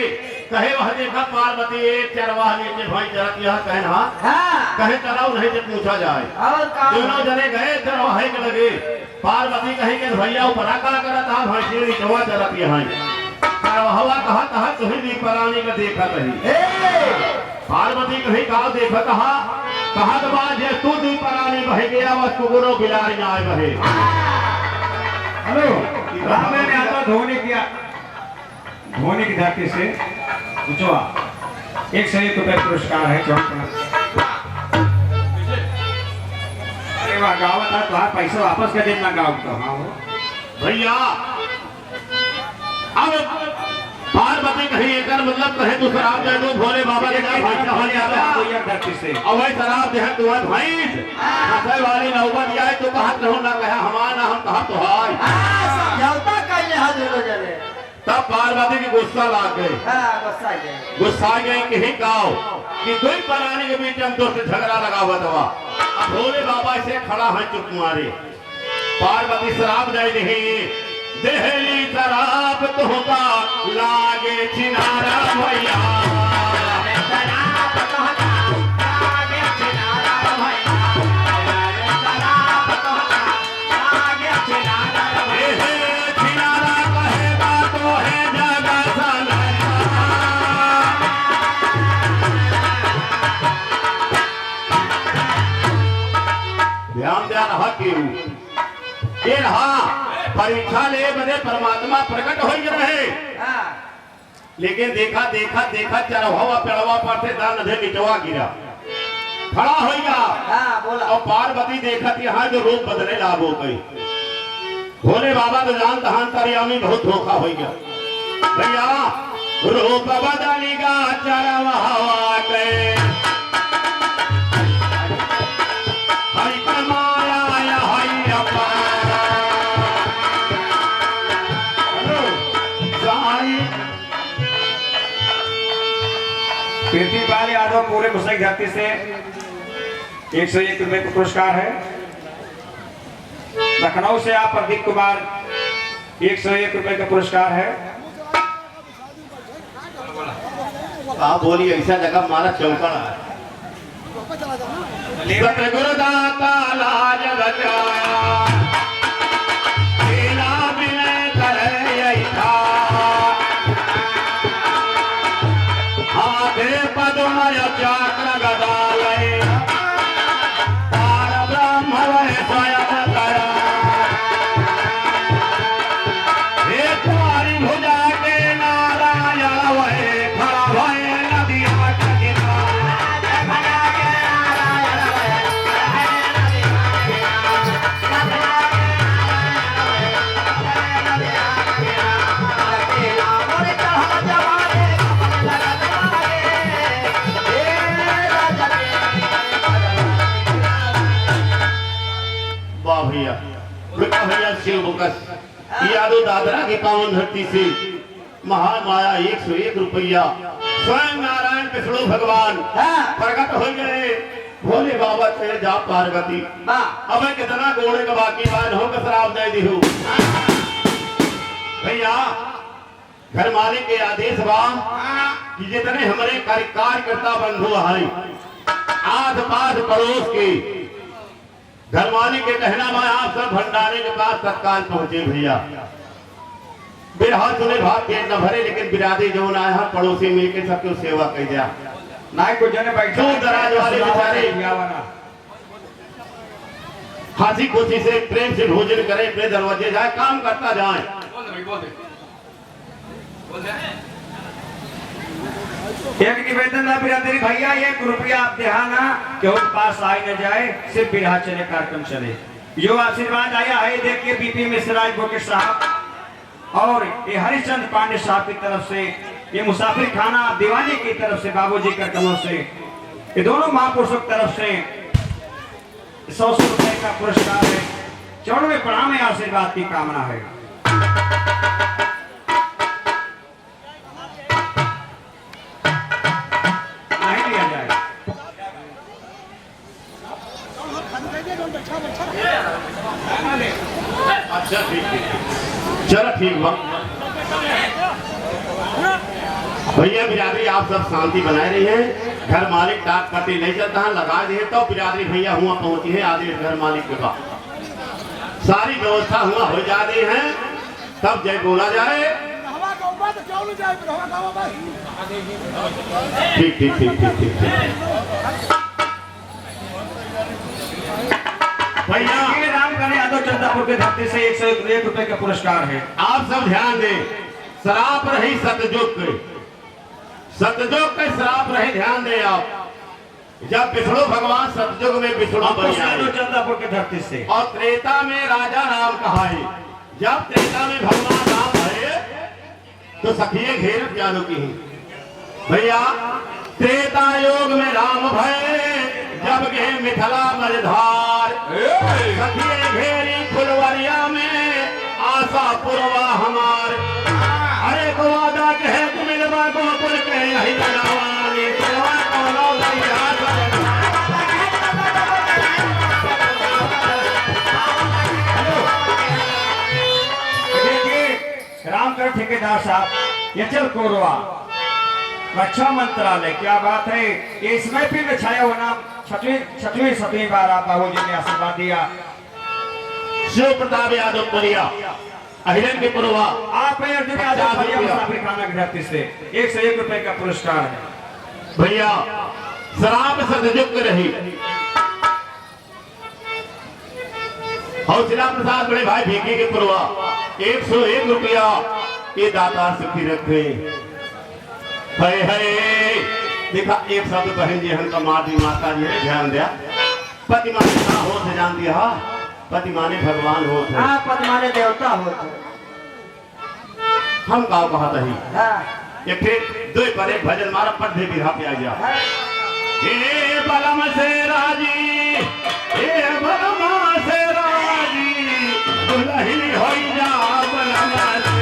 कहे वह देखा पार्वती एक चरवाह नीचे भाई जरा यह कहना कहे चलाओ नहीं जब पूछा जाए दोनों जने गए चरवाहे के लगे पार्वती कहेंगे भैया ऊपर का करता भैंसी चवा चला यहाँ चरवाहवा कहा कहा तुम्हें भी प्राणी का देखा कही पार्वती कहीं कहा देखा कहा तो बात है तू दी प्राणी बह गया वह कुगुरो बिलारी आए बहे हेलो राम मैंने आता धोने की धरती से पूछो 101 रुपए पुरस्कार है अरे वाह गाँव था तो आप पैसे वापस कर देना गाँव तो हाँ भैया अब पार्वती कहीं एक मतलब कहे तो शराब दे दो भोले बाबा के धरती से और वही शराब दे तुम्हारे भाई हंसे वाली नौबत आए तो कहा रहो ना कहा हमारा हम कहा तो समझौता कैले हाथ हो जले तब पार्वती की गुस्सा लाग गए गुस्सा गए कि ही गाओ कि दो प्राणी के बीच हम दोस्त झगड़ा लगा हुआ था अब भोले बाबा से खड़ा है चुप मारे पार्वती शराब दे रही देहली शराब तो होगा लागे चिनारा भैया ध्यान दिया रहा के रहा परीक्षा ले बने परमात्मा प्रकट हो रहे लेकिन देखा देखा देखा चरवा पेड़वा पर से दान नधे मिटवा गिरा खड़ा हो गया और पार्वती देखा कि यहाँ जो रूप बदले लाभ हो गई भोले बाबा तो जान तहान तरियामी बहुत धोखा हो गया भैया रूप बदलेगा चरवा गए पृथ्वीपाल यादव पूरे मुसई धरती से 101 रुपए का पुरस्कार है। लखनऊ से आप प्रदीप कुमार 101 रुपए का पुरस्कार है। आप बोली ऐसा जगह हमारा चौकड़ा है गुरुदाता लाज बचाया पदमय चक्र गदालय पार ब्रह्म स्वयं करा हे तुम्हारी भुजा के नारायण वह खड़ा भय नदिया किनारा भैया शिव बुकस यादव दादरा की पावन धरती से महामाया 101 रुपया स्वयं नारायण कृष्ण भगवान प्रकट हो गए भोले बाबा तेरे जा पार्वती अब कितना गोड़े का बाकी बात हो शराब दे दी हो भैया घर मालिक के आदेश बा कि जितने हमारे कार्यकर्ता बंधु हैं आस पास पड़ोस के घर मालिक के कहना में आप सब भंडारे के पास तत्काल पहुंचे भैया बिरहा सुने भाग के न भरे लेकिन बिरादरी जो ना है पड़ोसी मिलकर सबको सेवा कर दिया नाई को जने बैठ दूर दराज वाले बेचारे हंसी खुशी से प्रेम से भोजन करे अपने दरवाजे जाए काम करता जाए एक निवेदन है बिरादरी भैया 1 रुपया आप देहाना केहू पास आई न जाए सिर्फ बिरहा चले कार्यक्रम चले जो आशीर्वाद आया है देखिए बीपी मिश्रा बोके साहब और ये हरिचंद पांडे साहब की तरफ से ये मुसाफिर खाना दीवानी की तरफ से बाबूजी का कमों से ये दोनों महापुरुषों की तरफ से 100 रुपए का पुरस्कार है चरणों में प्रणाम है आशीर्वाद की कामना है अच्छा ठीक चलो ठीक बा भैया बिरादरी आप सब शांति बनाए रही है घर मालिक डाक पट्टी नहीं चलता है लगा दिए तो बिरादरी भैया हुआ पहुंची है आदेश घर मालिक के पास सारी व्यवस्था हुआ हो जा रही है तब जय बोला जाए ठीक ठीक ठीक ठीक ठीक भैया प्रणाम करें यादव चंदापुर के धरती से 101 रुपए का पुरस्कार है। आप सब ध्यान दें, शराब रही सतयुग के, सतयुग के शराब रहे, ध्यान दें आप। जब विष्णु भगवान सतयुग में विष्णु बन यादव आए चंदापुर के धरती से, और त्रेता में राजा राम कहाए। जब त्रेता में भगवान राम भरे तो सखिए घेर ज्ञानों की भैया। त्रेता योग में राम भय, जब गे मिथिला मझधार, सखिए घेरी फुलवरिया में आशा पुरवा हमार। अरे को वादा कहे तुम मिलवा गोकुल के यही लगावानी पुरवा कोनो भैया। रामकर ठेकेदार साहब, यचल कोरवा, रक्षा मंत्रालय, क्या बात है। ये इस महफिल में छाया हुआ नाम छठवीं बार आप बाबू जी ने आशीर्वाद दिया। शिव प्रताप यादव पुरिया, अहिरन के पुरवा, आप हैं अर्जुन यादव पुरिया मुसाफिर खाना की धरती से 101 रुपए का पुरस्कार है। भैया शराब सतयुग रही। हौसला प्रसाद बड़े भाई भीखी के पुरवा 101 रुपया ये दाता सुखी रखे। है देखा एक शब्द बहन जी हम माती माता जी ने ध्यान दिया। पति माने का हो से जान दिया, पति माने भगवान हो थे। हाँ, पति माने देवता होते। हम गाँव कहा था ही हाँ, एक दो पर एक भजन मारा पढ़े बिरहा पे आ गया। हे बलम से राजी, हे बलम से राजी, दुल्हन होई जा बलम से।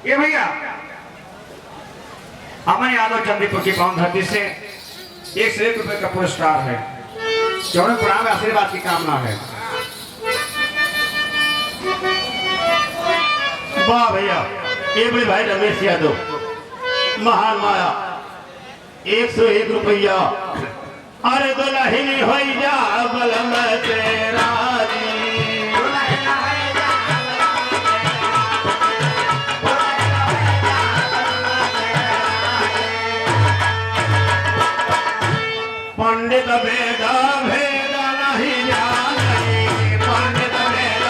ये भैया अमन यादव चंदीपुर की पावन धरती से 101 रुपए का पुरस्कार है। चौड़े प्रणाम आशीर्वाद की कामना है। वाह भैया, ये बड़े भाई रमेश यादव, महान माया 101 रुपया। अरे दुल्हन होई जा बलम से राजी, पंडित वेद भेद नहीं जाने, पंडित वेद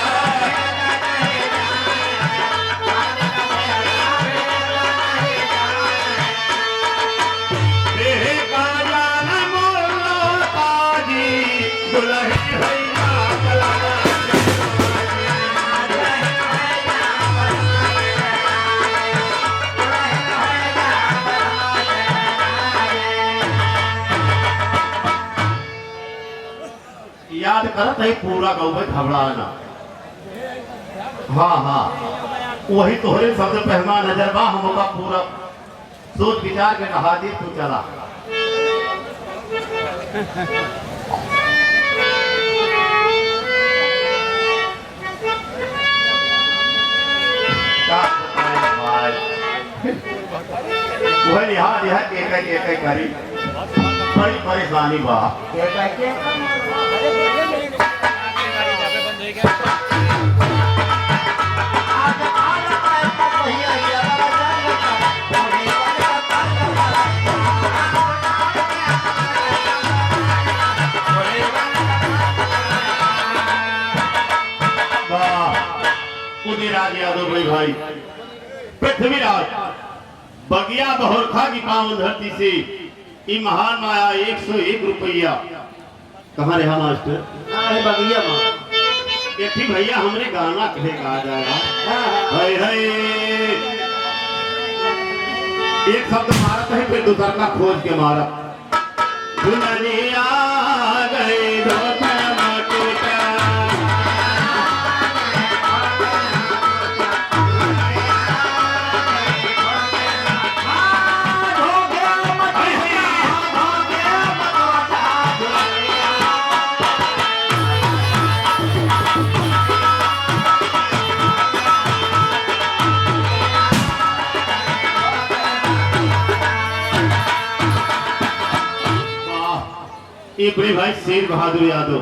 देह का जान मोल्ला ताजी, दुल्हन भैया बलम याद करत है पूरा गाँव में घबराना। हाँ हाँ, वही तोहरे सबसे पहला नजर बा हमका पूरा सोच विचार के कहा दी तू चला। क्या बताएं भाई, वही यहाँ एक करी बड़ी परेशानी बा। ये कहते उदयराज यादव भाई भाई पृथ्वीराज बगिया बहोरखा की पावन धरती से ये महान माया 101 रुपया। कहाँ रहा मास्टर? बगिया माँ ये थी भैया हमने गाना कहे कहा जाएगा। हाय हाय एक शब्द मारत है फिर दूसरा का खोज के मारा। दुनिया गई ये बड़े भाई शेर बहादुर यादव।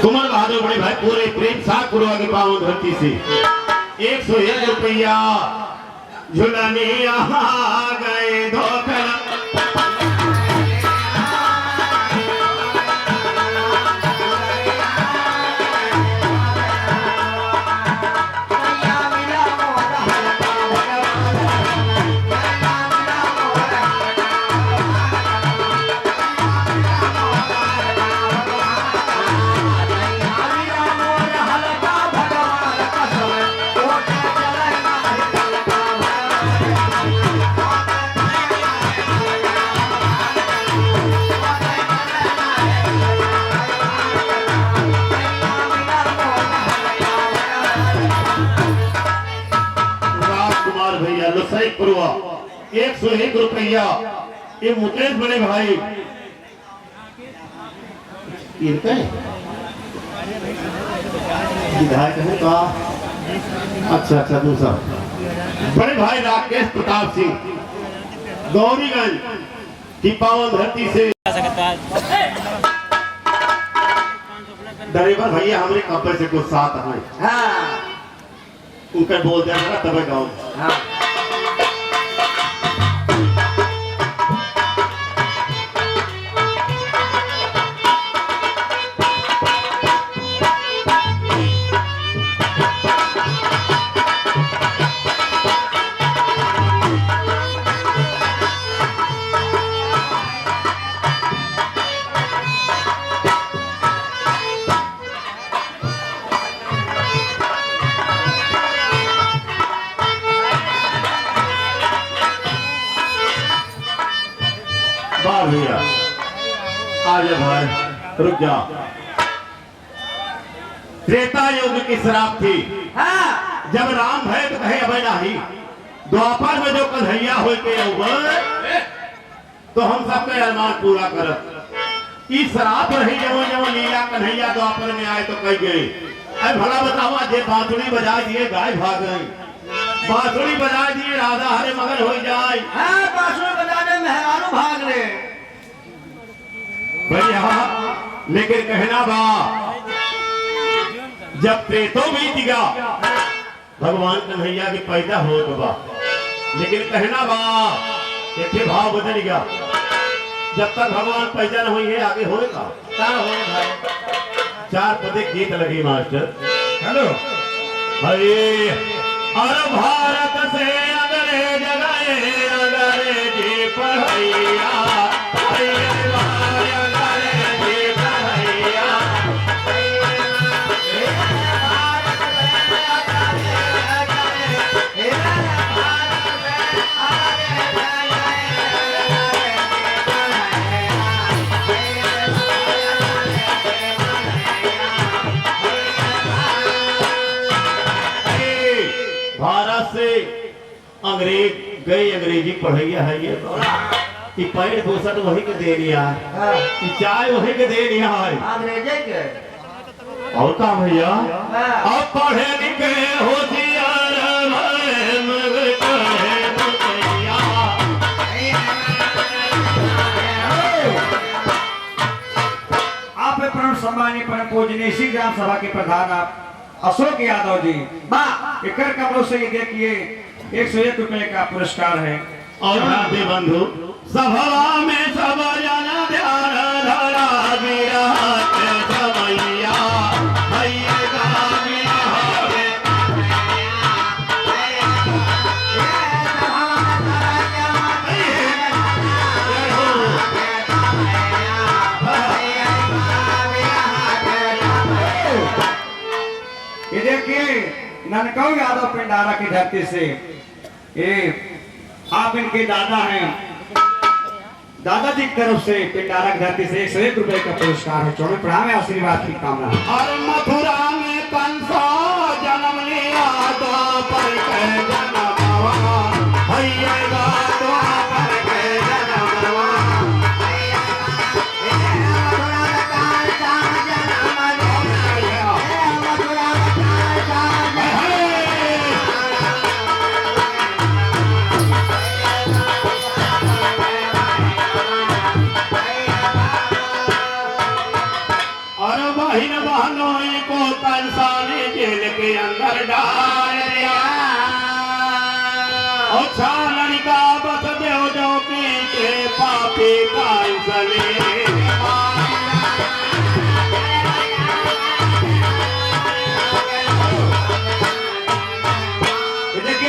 कुमार बहादुर बड़े भाई पूरे प्रेम साथ कुरवा की पावन धरती से 101 रुपया झुलाने आ गए धोखा। लसाई कुरवा 101 रुपया। ये मुकेश बड़े भाई विधायक है का। अच्छा दूसरा बड़े भाई राकेश प्रताप सिंह गौरीगंज की पावन धरती से। ड्राइवर भैया हमारे कपड़े से कुछ साथ हैं। हाँ उनका बोल देना तब गाँव। हाँ भैया आजा भाई रुक जा। त्रेता युग की शराब थी। हाँ जब राम है तो कहे अब नहीं। द्वापर में जो कन्हैया हो के तो हम सबके अरमान पूरा करत। इस शराब रही जब जब लीला कन्हैया द्वापर में आए तो कह गए अरे भला बतावा जे बांसुरी बजा दिए गाय भाग गई। बांसुरी बजा दिए राधा हरे मगन हो जाए। हाँ बांसुरी बजाने मेहरानू भाग ले भैया। लेकिन कहना बा जब प्रेतो बीतिगा भगवान कन्हैया के पैदा हो तो बा। लेकिन कहना बा एक भाव बदल गया। जब तक भगवान पैदा न हुई है आगे होएगा क्या हो भाई। 4 पदे गीत लगी मास्टर। हेलो हरे और भारत से अगले जगह अंग्रेजी पढ़ैया। भारत से अंग्रेज गए अंग्रेजी पढ़ैया है ये पैर भूषण वही के दे दिया है। चाय वही के दे दिया है अंग्रेजे के। और का भैया हाँ। अब पढ़े लिखे होशियार आप प्रण सम्मानीय परम पूजनीय श्री ग्राम सभा के प्रधान आप अशोक यादव जी एक कपड़ों से ये देखिए 101 रुपए का पुरस्कार है। और बंधु सभा में सब जना ध्यान धरा विराट समैया भैया ये देखिए ननकौ यादव पिंडारा की धरती से ये आप इनके दादा हैं। दादाजी की तरफ से पिंडारा की धरती से 101 रुपए का पुरस्कार है। चौड़े प्रणाम है आशीर्वाद की कामना। और मथुरा में कंसा जन्म लिया द्वापर के जन्मवा भैया द्वापर के जन्मवा। बहिन बहनों को कंसा ने जेल के अंदर डाल दिया। और छालन का बस देव जो के पापी कंस ने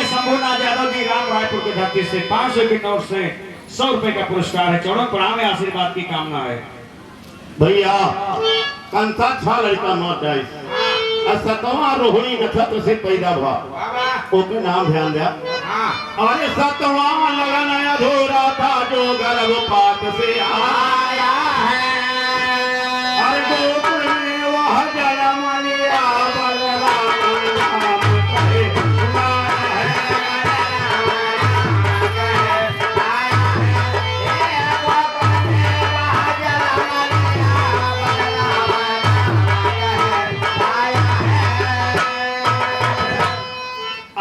शंभुनाथ यादव जी राम रायपुर की धरती से 500 के नोट से 100 रुपए का पुरस्कार है। चौड़ों प्रणाम है, आशीर्वाद की कामना है। भैया कंसा छा लड़का मौत जाए सतवा रोहिणी नक्षत्र से पैदा हुआ ओके नाम ध्यान दिया। अरे सतवा लगन अधूरा था जो गर्भपात से आया है। अरे गोकुल में वह जन्म लिया बलराम नाम कहे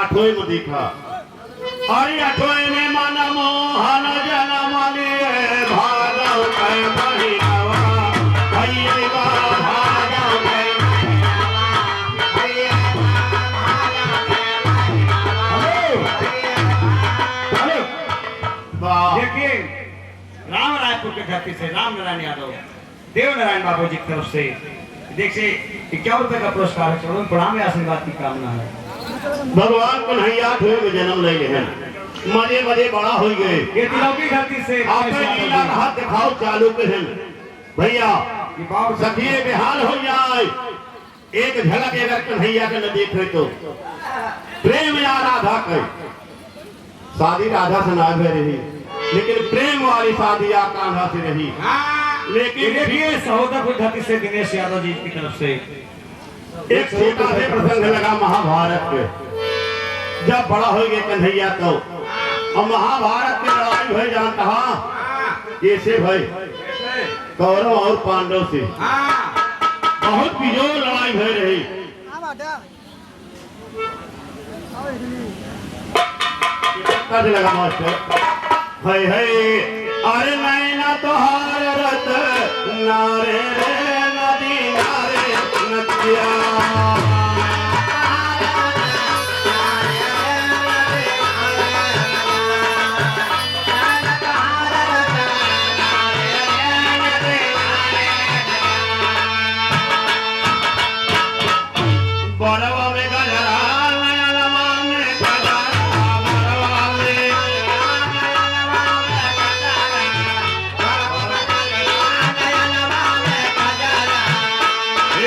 अठोई में दिखा। अरे अठोई में मन मोहन जन्म लिए भागव के महीनवा भैया भागव के देखिए राम रायपुर की धरती से राम नारायण यादव देव नारायण बाबू जी की तरफ से देखिए 51 रुपए का पुरस्कार है। चौड़ों प्रणाम है, आशीर्वाद की कामना है। भगवान कन्हैया अठोई में जन्म ले हैं मजे मजे बड़ा हो गए। ये तिलौकी की धरती से आपने लीला हाथ दिखाओ चालू के हैं भैया सखिए बेहाल हो जाए। एक झलक अगर कन्हैया के न देखे तो प्रेम या राधा के शादी राधा से ना हुई रही लेकिन प्रेम वाली शादी या कान्हा से रही। लेकिन देखिए सहोदरपुर धरती से दिनेश यादव जी की तरफ से एक छोटा से प्रसंग लगा महाभारत के। जब बड़ा हो गया कन्हैया तो और महाभारत की लड़ाई भई जानता कैसे भाई कौरव और पांडव से बहुत बिजोड़ लड़ाई भई रही। कद लगा मास्टर है अरे नैना तोहार रत नारे नदी नारे नदिया बड़वा में गजरा नयनवा में गजरा बड़वा में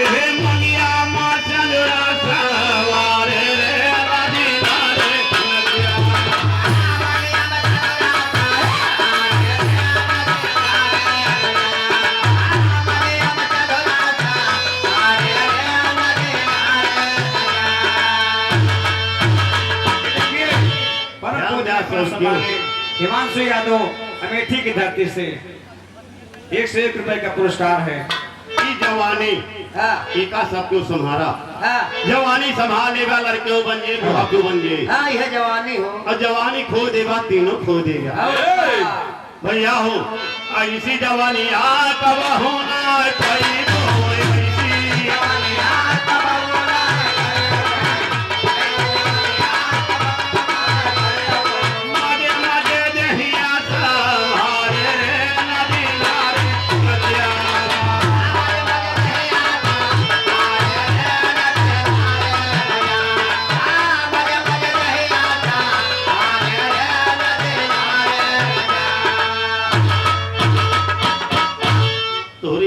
हे मनिया मा चंद्रा सवारे रे राजी नारे नदिया। हिमांशु यादव अमेठी की धरती से 101 रुपए का पुरस्कार है। ई जवानी एका सब क्यों संभारा जवानी संभालेगा लड़के बन जे बुढ़ापू बन जे यह जवानी हो और जवानी खो देगा तीनों खो देगा। भैया हो ऐसी जवानी आ कब होना कई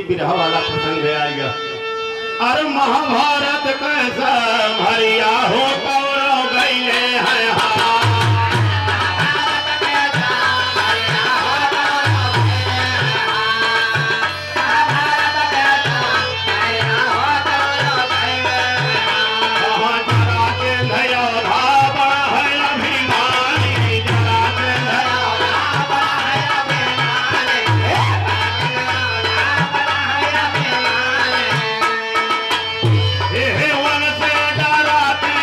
बिरहा वाला प्रसंग है आएगा। अरे महाभारत कैसा भरिया हो कौरव गईले हैं वन से डराते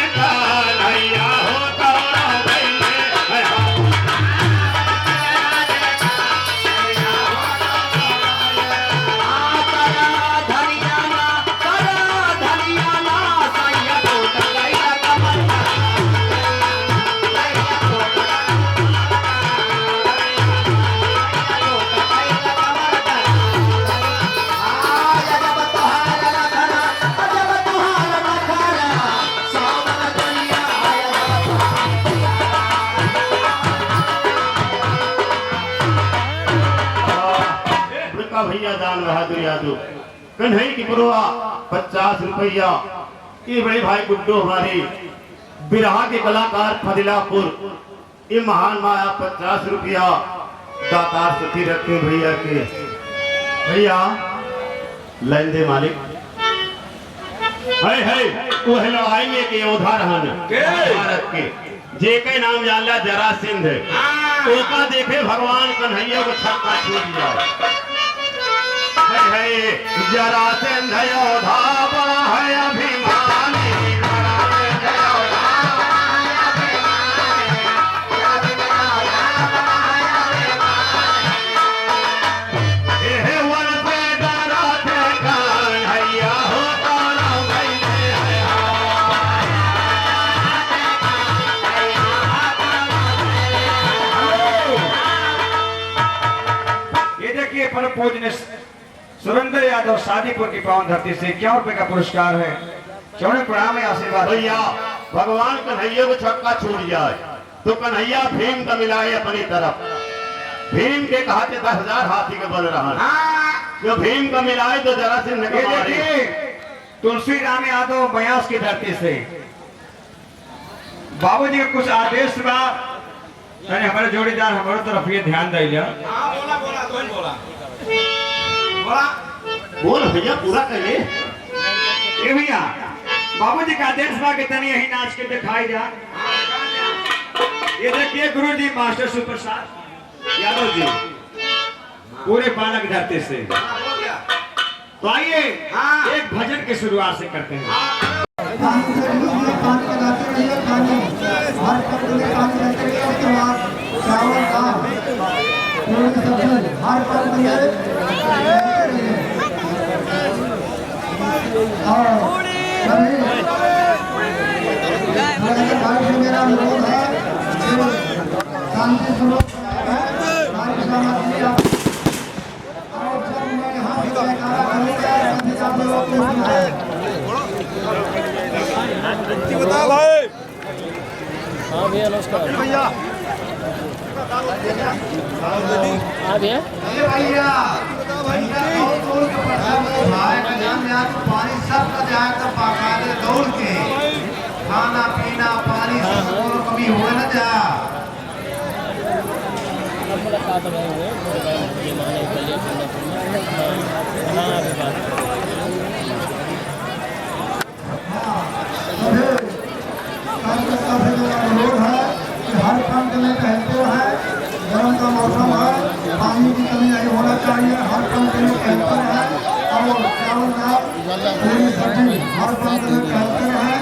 दान बहादुर यादव। कन्हई की पुरवा 50 रुपया। ये बड़े भाई गुड्डू हमारे बिरहा के कलाकार फदिलापुर, ये महान माया 50 रुपया दातार सखी रखे भैया के। भैया लाइन दे मालिक। है वो है लड़ाई में के योद्धा रहन भारत के, जे के नाम जानला जरासिंध। ओका देखे भगवान कन्हैया को छक्का छूट जाए। है जरासिंध योद्धा बड़ा है अभिमानी। परम पूजनीय सुरेंद्र यादव शादीपुर की पावन धरती से 51 रुपए का पुरस्कार है। चौड़े प्रणाम है, आशीर्वाद। भैया भगवान कन्हैया को छक्का छूट जाए तो कन्हैया भीम का मिलाए अपनी तरफ। भीम के कहते 10,000 हाथी के बल रहा। जो भीम का मिलाए तो जरा से तुलसी राम यादव बयास की धरती से बाबूजी का कुछ आदेश बा, हमारे जोड़ीदार हमारे तरफ ये ध्यान दे। बोल भैया पूरा करिए। ए भैया बाबूजी का आदेश बा के तनी यही नाच के दिखाई जा। ये देखिए गुरुजी मास्टर सुप्रसाद यादव जी पूरे बालक धरती से। तो आइए एक भजन की शुरुआत से करते हैं। मेरा अनुरोध है शांति स्वरूप बता भाई। हाँ भैया नमस्कार। भैया हाँ भैया पानी सब का जाए तो बाकायदे दौड़ के खाना पीना पानी सब कभी हुए न जा। मुलाकात रहेंगे अनुरोध है कि हर पंख में कहते हैं गर्म का मौसम है, पानी की कमी नहीं होना चाहिए। हर पंख में कहते हैं और चावल का पूरी सब्जी हर पंख में कहते हैं।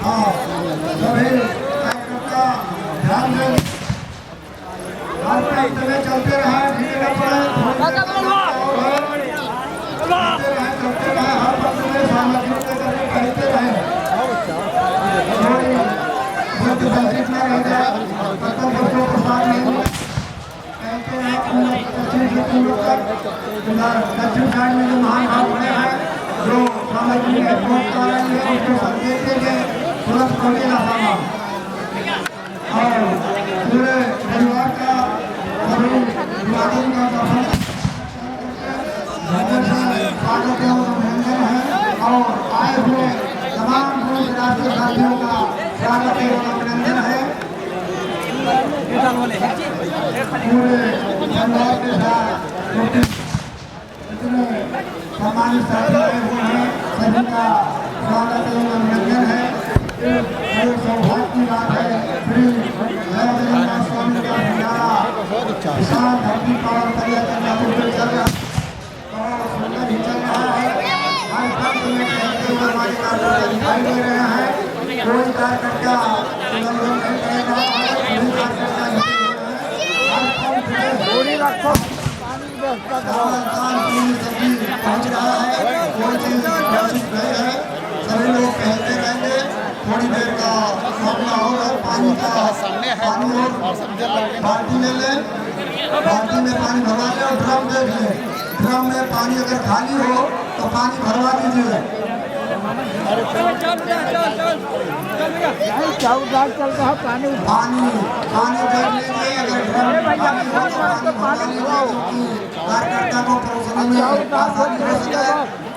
हाँ सभी ध्यान दें, हर पंथ में चलते रहे, चलते रहे, हर पंथ में सामग्री के करके कहते रहे। न रह जाए खत्म बच्चों प्रसाद नहीं कहते हैं। दक्षिण साइड में जो महान भाव बने हैं, जो सामग्री है पहुँच पा रहे हैं, उसको संकेत के लिए तुरंत खोलेगा सामान। और पूरे परिवार का सभी विवादों का दर्शन स्वागत है और अभिनंदन है। और आए हुए तमाम राष्ट्रीय साथियों का स्वागत है और अभिनंदन है। पूरे परिवार के साथ सम्मानित साथी आए हुए हैं, सभी का स्वागत है और अभिनंदन है। बड़े सौभाग्य की बात है, श्री जगन्नाथ स्वामी का भंडारा विशाल धरती पावन पर्यटन चल रहा है, बहुत सुंदर भी चल रहा है। हर पंथ में कहते हुए हमारे कार्यकर्ता दिखाई दे रहे हैं। कोई कार्यकर्ता उल्लंघन नहीं करेगा, कोई कार्यकर्ता हर पंथ में पहुँच रहा है, कोई चीज घोषित नहीं है। सभी लोग कहते रहेंगे, थोड़ी देर का सामना होगा। पानी का पानी और बाल्टी ले लें, बाल्टी में पानी भरा लें और ड्रम देख लें। ड्रम में पानी अगर खाली हो तो पानी भरवा दीजिए। पानी पानी भर लीजिए, अगर ड्रम खाली हो तो पानी भरवा लीजिए, क्योंकि कार्यकर्ता को परोसने में आसानी हो सके।